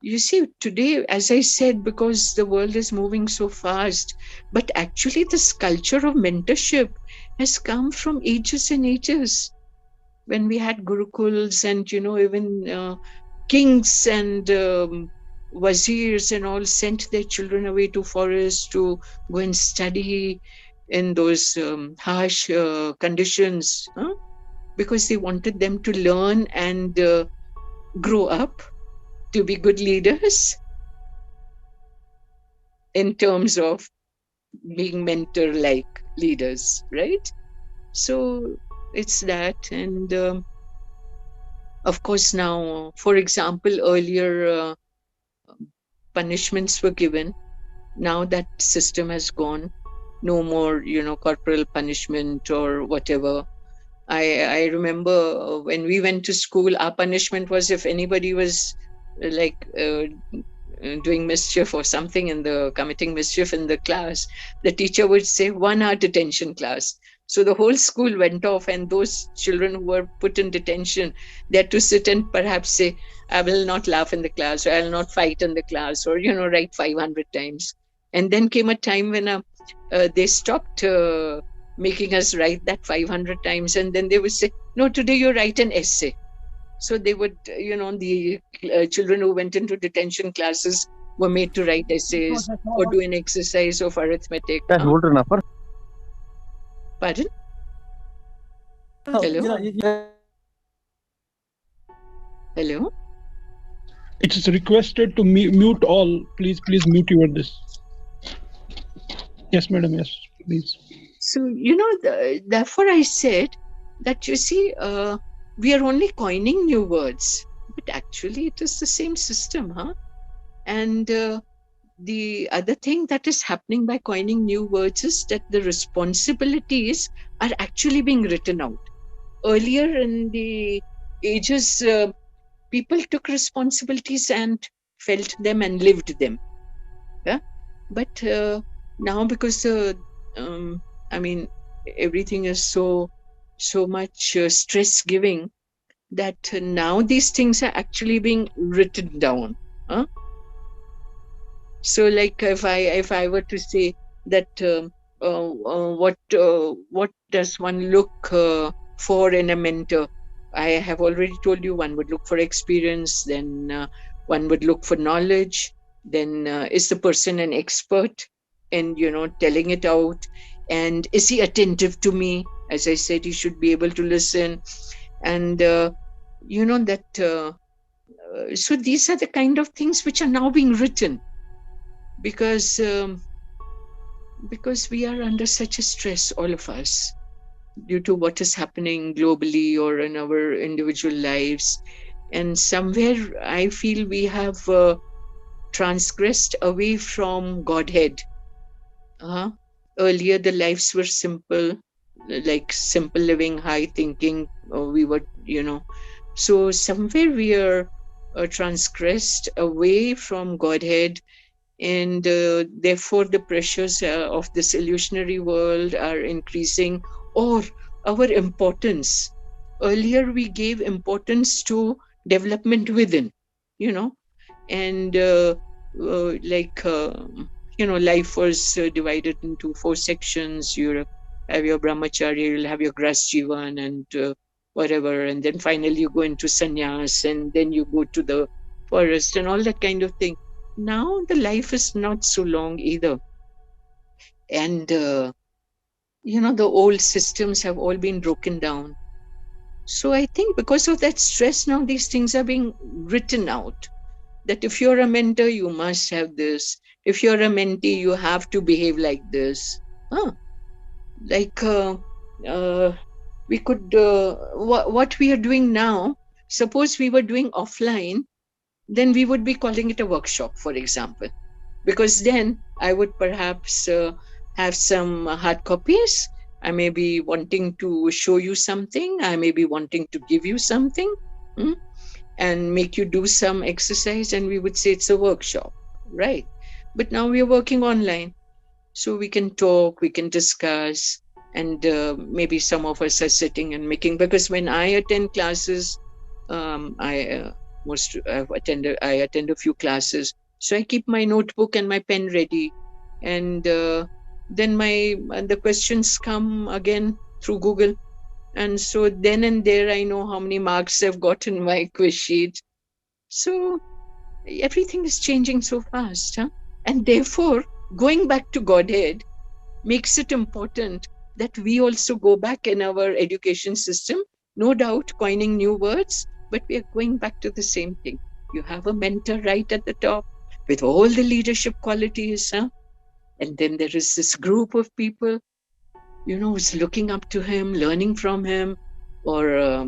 you see, today, as I said, because the world is moving so fast, but actually, this culture of mentorship has come from ages and ages. When we had gurukuls and, even kings and wazirs and all sent their children away to forests to go and study in those harsh conditions, because they wanted them to learn and grow up to be good leaders in terms of being mentor like leaders, right? So it's that. And of course, now, for example, earlier punishments were given. Now that system has gone. No more, corporal punishment or whatever. I remember when we went to school, our punishment was if anybody was like doing mischief or something committing mischief in the class, the teacher would say 1 hour detention class. So the whole school went off, and those children who were put in detention, they had to sit and perhaps say, I will not laugh in the class, or I will not fight in the class, or, write 500 times. And then came a time when they stopped making us write that 500 times. And then they would say, no, today you write an essay. So they would, the children who went into detention classes were made to write essays or do an exercise of arithmetic. Pardon? Hello? Hello? It is requested to mute all. Please mute your this. Yes, madam. Yes, please. So, therefore I said that, you see, we are only coining new words, but actually it is the same system, huh? And the other thing that is happening by coining new words is that the responsibilities are actually being written out. Earlier in the ages, people took responsibilities and felt them and lived them. Yeah? But now, because everything is so much stress giving, that now these things are actually being written down. Huh? So, like if I were to say that what does one look for in a mentor? I have already told you, one would look for experience, then one would look for knowledge, then is the person an expert in telling it out, and is he attentive to me? As I said, he should be able to listen, and so these are the kind of things which are now being written, because we are under such a stress, all of us, due to what is happening globally or in our individual lives. And somewhere I feel we have transgressed away from Godhead. Earlier the lives were simple, like simple living, high thinking. We were, so somewhere we are transgressed away from Godhead, and therefore the pressures of this illusionary world are increasing, or our importance. Earlier we gave importance to development within, and life was divided into 4 sections. You have your brahmacharya, you'll have your gras jivan, and whatever, and then finally you go into sannyas, and then you go to the forest and all that kind of thing. Now the life is not so long either, and the old systems have all been broken down. So I think because of that stress, now these things are being written out, that if you're a mentor, you must have this. If you're a mentee, you have to behave like this. We could, what we are doing now, suppose we were doing offline, then we would be calling it a workshop, for example, because then I would perhaps have some hard copies. I may be wanting to show you something. I may be wanting to give you something and make you do some exercise, and we would say it's a workshop, right? But now we are working online, so we can talk, we can discuss, and maybe some of us are sitting and making, because when I attend classes, I attend a few classes, so I keep my notebook and my pen ready, and then the questions come again through Google, and so then and there I know how many marks I've got in my quiz sheet. So everything is changing so fast, huh? And therefore going back to Godhead makes it important that we also go back in our education system, no doubt coining new words, but we are going back to the same thing. You have a mentor right at the top with all the leadership qualities, huh? And then there is this group of people, who's looking up to him, learning from him, or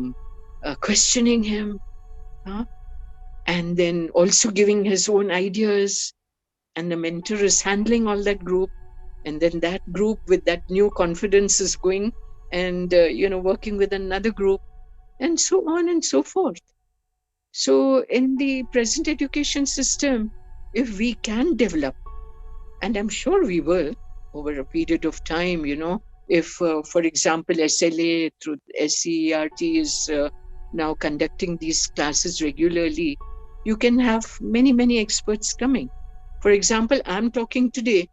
questioning him, huh? And then also giving his own ideas. And the mentor is handling all that group. And then that group with that new confidence is going and, working with another group, and so on and so forth. So in the present education system, if we can develop, and I'm sure we will over a period of time, if, for example, SLA through SCERT is now conducting these classes regularly, you can have many, many experts coming. For example, I'm talking today.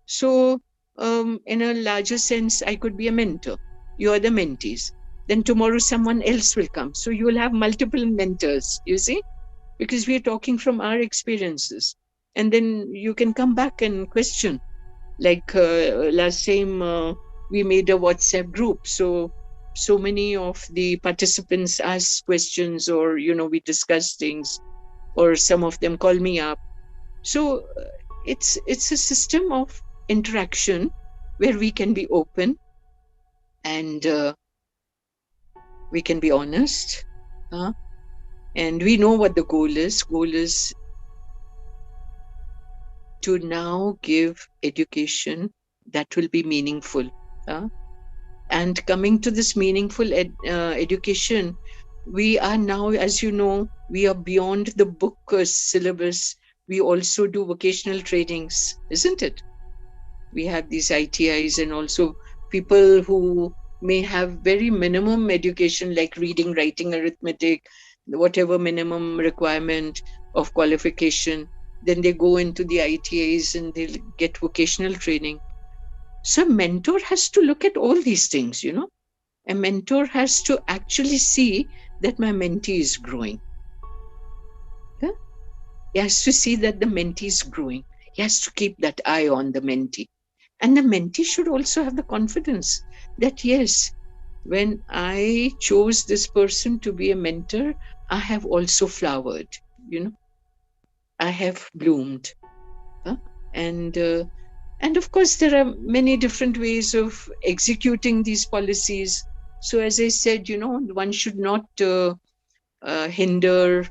So in a larger sense, I could be a mentor. You are the mentees. Then tomorrow someone else will come. So you will have multiple mentors, you see, because we are talking from our experiences. And then you can come back and question. Like last time we made a WhatsApp group. So many of the participants asked questions, or, we discussed things, or some of them call me up. So it's a system of interaction where we can be open and we can be honest, and we know what the goal is. Goal is to now give education that will be meaningful, and coming to this meaningful education, we are now, as you know, we are beyond the book syllabus. We also do vocational trainings, isn't it? We have these ITIs, and also people who may have very minimum education, like reading, writing, arithmetic, whatever minimum requirement of qualification. Then they go into the ITIs and they'll get vocational training. So a mentor has to look at all these things, A mentor has to actually see that my mentee is growing. Yeah? He has to see that the mentee is growing. He has to keep that eye on the mentee. And the mentee should also have the confidence that, yes, when I chose this person to be a mentor, I have also flowered, I have bloomed. And of course, there are many different ways of executing these policies. So as I said, one should not hinder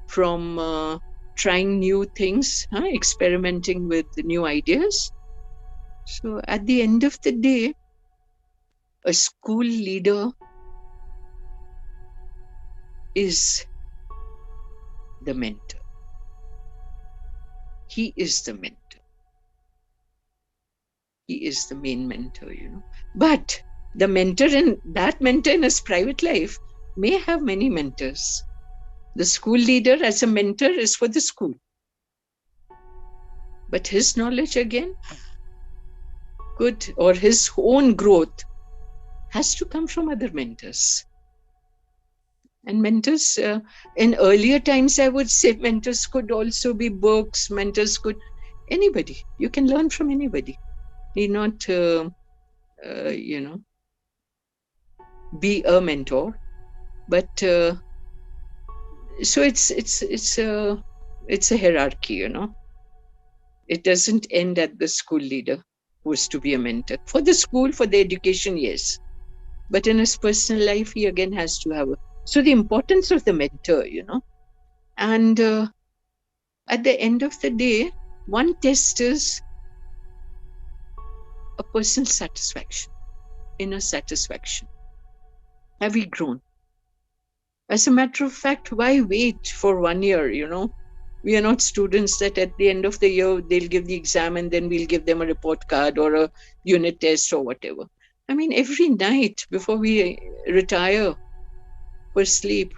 from trying new things, experimenting with new ideas. So at the end of the day, a school leader is the mentor. He is the mentor. He is the main mentor, But the mentor in his private life may have many mentors. The school leader as a mentor is for the school. But his knowledge again, or his own growth has to come from other mentors. And mentors, in earlier times, I would say mentors could also be books, mentors could, anybody. You can learn from anybody. Need not, be a mentor. But so it's a hierarchy, It doesn't end at the school leader who is to be a mentor. For the school, for the education, yes. But in his personal life, he again has to have so the importance of the mentor, And at the end of the day, one test is a personal satisfaction, inner satisfaction. Have we grown? As a matter of fact, why wait for 1 year, We are not students that at the end of the year, they'll give the exam and then we'll give them a report card or a unit test or whatever. I mean, every night before we retire for sleep,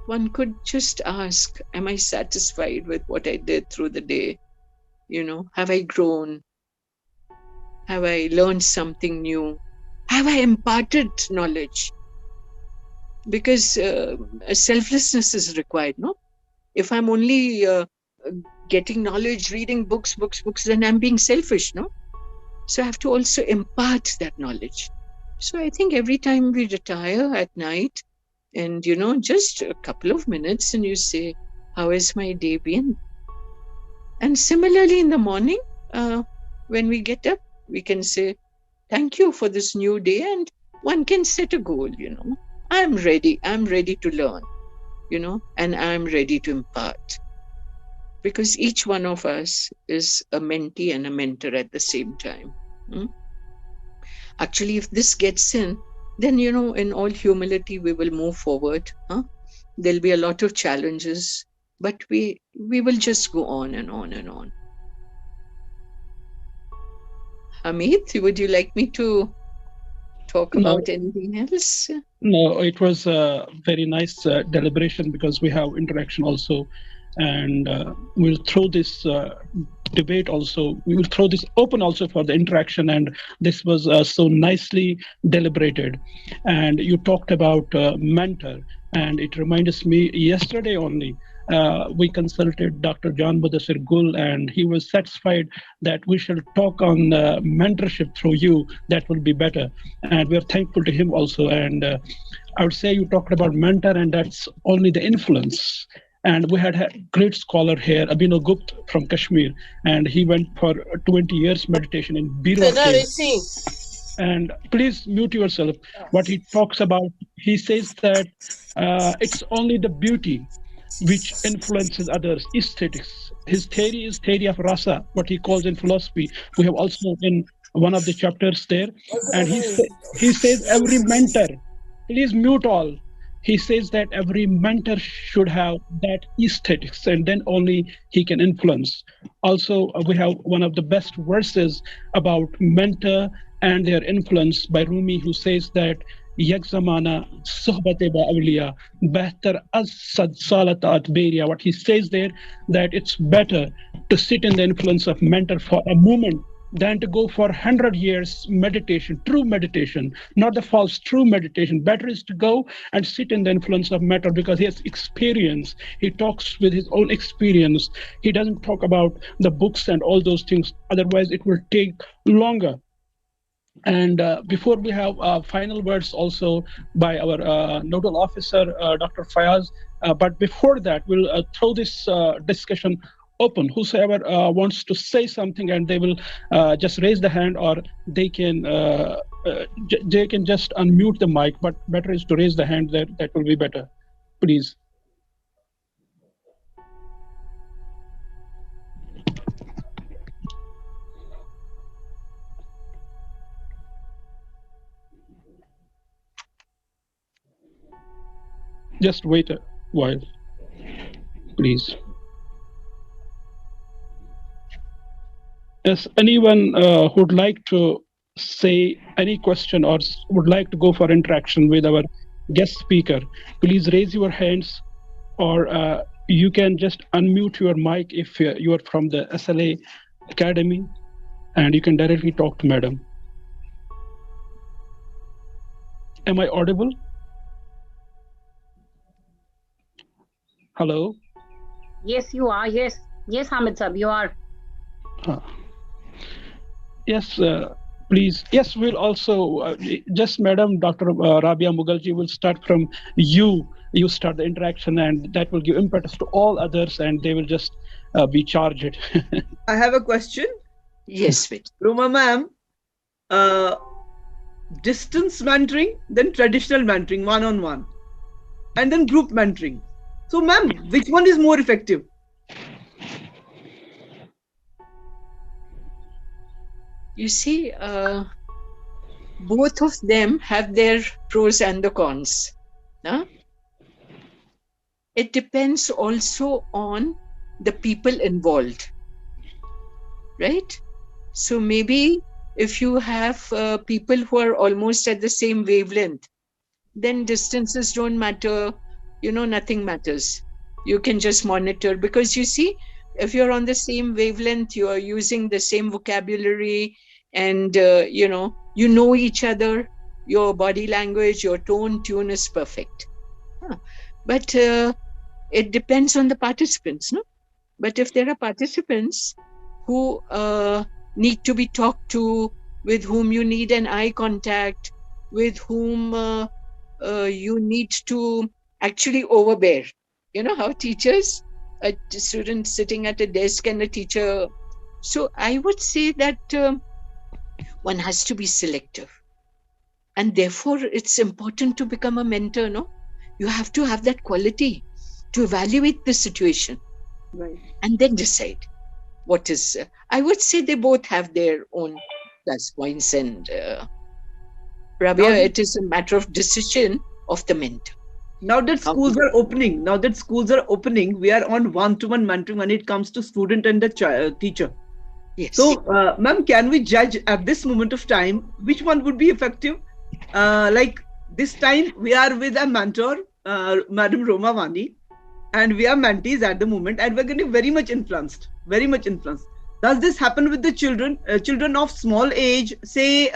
one could just ask, am I satisfied with what I did through the day? Have I grown? Have I learned something new? Have I imparted knowledge? Because selflessness is required, no? If I'm only getting knowledge, reading books, then I'm being selfish, no? So I have to also impart that knowledge. So I think every time we retire at night and, just a couple of minutes and you say, how has my day been? And similarly in the morning, when we get up, we can say, thank you for this new day. And one can set a goal, I'm ready to learn, and I'm ready to impart. Because each one of us is a mentee and a mentor at the same time. Actually, if this gets in, then, in all humility, we will move forward. There'll be a lot of challenges, but we will just go on and on and on. Hamid, would you like me to talk No. about anything else? No, it was a very nice deliberation because we have interaction also, and we'll throw this debate also. We will throw this open also for the interaction, and this was so nicely deliberated. And you talked about mentor, and it reminds me yesterday only. We consulted Dr. John Mudassir Gul, and he was satisfied that we shall talk on mentorship through you. That will be better, and we're thankful to him also. And I would say you talked about mentor, and that's only the influence. And we had a great scholar here, Abhinav Gupta from Kashmir, and he went for 20 years meditation in Birwa cave. And please mute yourself. What he talks about, he says that it's only the beauty which influences others, aesthetics. His theory is theory of rasa, what he calls in philosophy. We have also in one of the chapters there. And he says every mentor, please mute all. He says that every mentor should have that aesthetics, and then only he can influence. Also, we have one of the best verses about mentor and their influence by Rumi, who says that Yak zamana sohbate ba awliya behtar az sad salatat beria. What he says there, that it's better to sit in the influence of mentor for a moment than to go for 100 years meditation, true meditation, not the false, true meditation. Better is to go and sit in the influence of mentor because he has experience. He talks with his own experience. He doesn't talk about the books and all those things. Otherwise, it will take longer. And before we have final words also by our nodal officer, Dr. Fayaz, but before that, we'll throw this discussion open. Whosoever wants to say something, and they will just raise the hand, or they can just unmute the mic, but better is to raise the hand. That will be better. Please. Just wait a while, please. Is anyone who would like to say any question or would like to go for interaction with our guest speaker, please raise your hands, or you can just unmute your mic if you are from the SLA Academy, and you can directly talk to Madam. Am I audible? Hello? Yes, you are. Yes, Hamid Sab, you are. Yes, please. Yes, we'll also, just Madam Dr. Rabia Mughalji will start from you. You start the interaction, and that will give impetus to all others, and they will just be charged. I have a question. Yes, Vit. Roma ma'am, distance mentoring, then traditional mentoring, one-on-one, and then group mentoring. So ma'am, which one is more effective? You see, both of them have their pros and the cons. Huh? It depends also on the people involved, right? So maybe if you have people who are almost at the same wavelength, then distances don't matter, nothing matters. You can just monitor, because you see, if you're on the same wavelength, you are using the same vocabulary, and you know each other, your body language, your tune is perfect. But it depends on the participants, no? But if there are participants who need to be talked to, with whom you need an eye contact, with whom you need to actually overbear, how teachers, a student sitting at a desk and a teacher. So I would say that one has to be selective, and therefore it's important to become a mentor. No, you have to have that quality to evaluate the situation, right, and then decide what is. I would say they both have their own plus points, and Rabia, it is a matter of decision of the mentor. Now that schools are opening, we are on one-to-one mentoring when it comes to student and the teacher. Yes. So, ma'am, can we judge at this moment of time which one would be effective? like this time we are with a mentor, Madam Roma Wani, and we are mentees at the moment, and we're getting very much influenced, very much influenced. Does this happen with the children, children of small age, say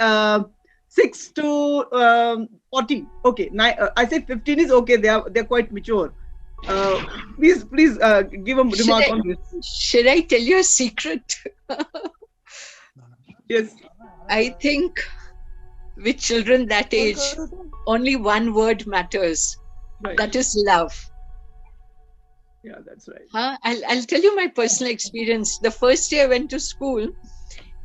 6 to 40? Okay, I say 15 is okay. They're quite mature. Please give a remark on this. Should I tell you a secret? Yes. I think with children that age, only one word matters. Right. That is love. Yeah, that's right. I'll tell you my personal experience. The first day I went to school,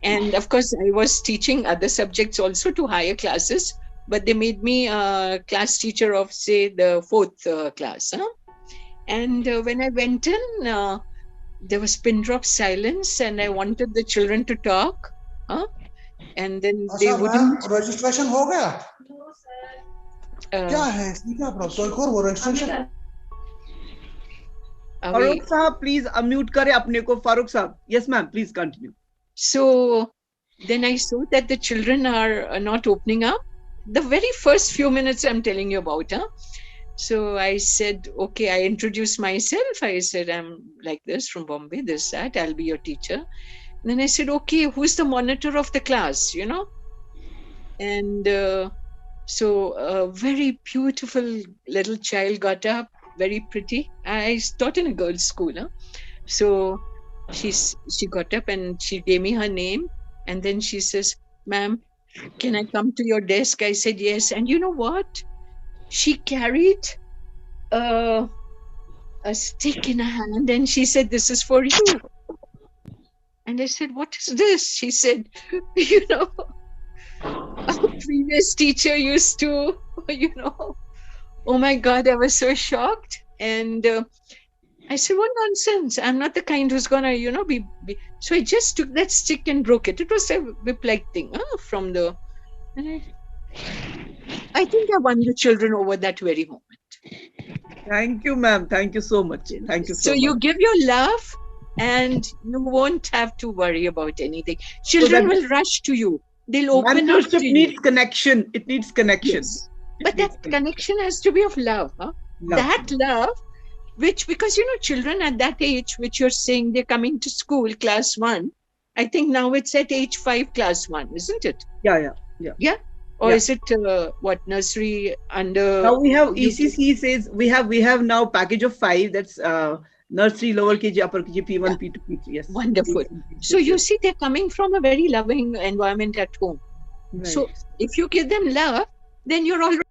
and of course I was teaching other subjects also to higher classes, but they made me a class teacher of, say, the 4th class. And when I went in, there was pin drop silence, and I wanted the children to talk. And then they wouldn't. Registration हो गया? क्या है इसमें क्या problem? तो एक और वो registration. Farooq Sahab, please unmute kare apne ko. Farooq Sahab. Yes, ma'am. Please continue. So then I saw that the children are not opening up. The very first few minutes I'm telling you about. So I said, okay, I introduced myself. I said, I'm like this from Bombay, this, that, I'll be your teacher. And then I said, okay, who's the monitor of the class, you know? And so a very beautiful little child got up, very pretty. I taught in a girls' school. So she got up and she gave me her name. And then she says, ma'am, can I come to your desk? I said, yes. And you know what? She carried a stick in her hand and she said, this is for you. And I said, what is this? She said, you know, our previous teacher used to, you know. Oh my God, I was so shocked. And I said, what nonsense. I'm not the kind who's going to, you know, be. So I just took that stick and broke it. It was a whip-like thing from the. And I think I won the children over that very moment. Thank you, ma'am. Thank you so much. Thank you so much. So you give your love and you won't have to worry about anything. Children will rush to you. They'll open up to you. Mentorship needs connection. It needs connection. Yes. But that connection has to be of love. That love, which, because, you know, children at that age, which you're saying they're coming to school, class 1, I think now it's at age 5, class 1, isn't it? Yeah. Or is it what, nursery under? Now we have ECC says we have now package of 5. That's nursery, lower KG, upper KG, P1, P2, P3. Yes. Wonderful. So you see, they're coming from a very loving environment at home. Right. So if you give them love, then you're already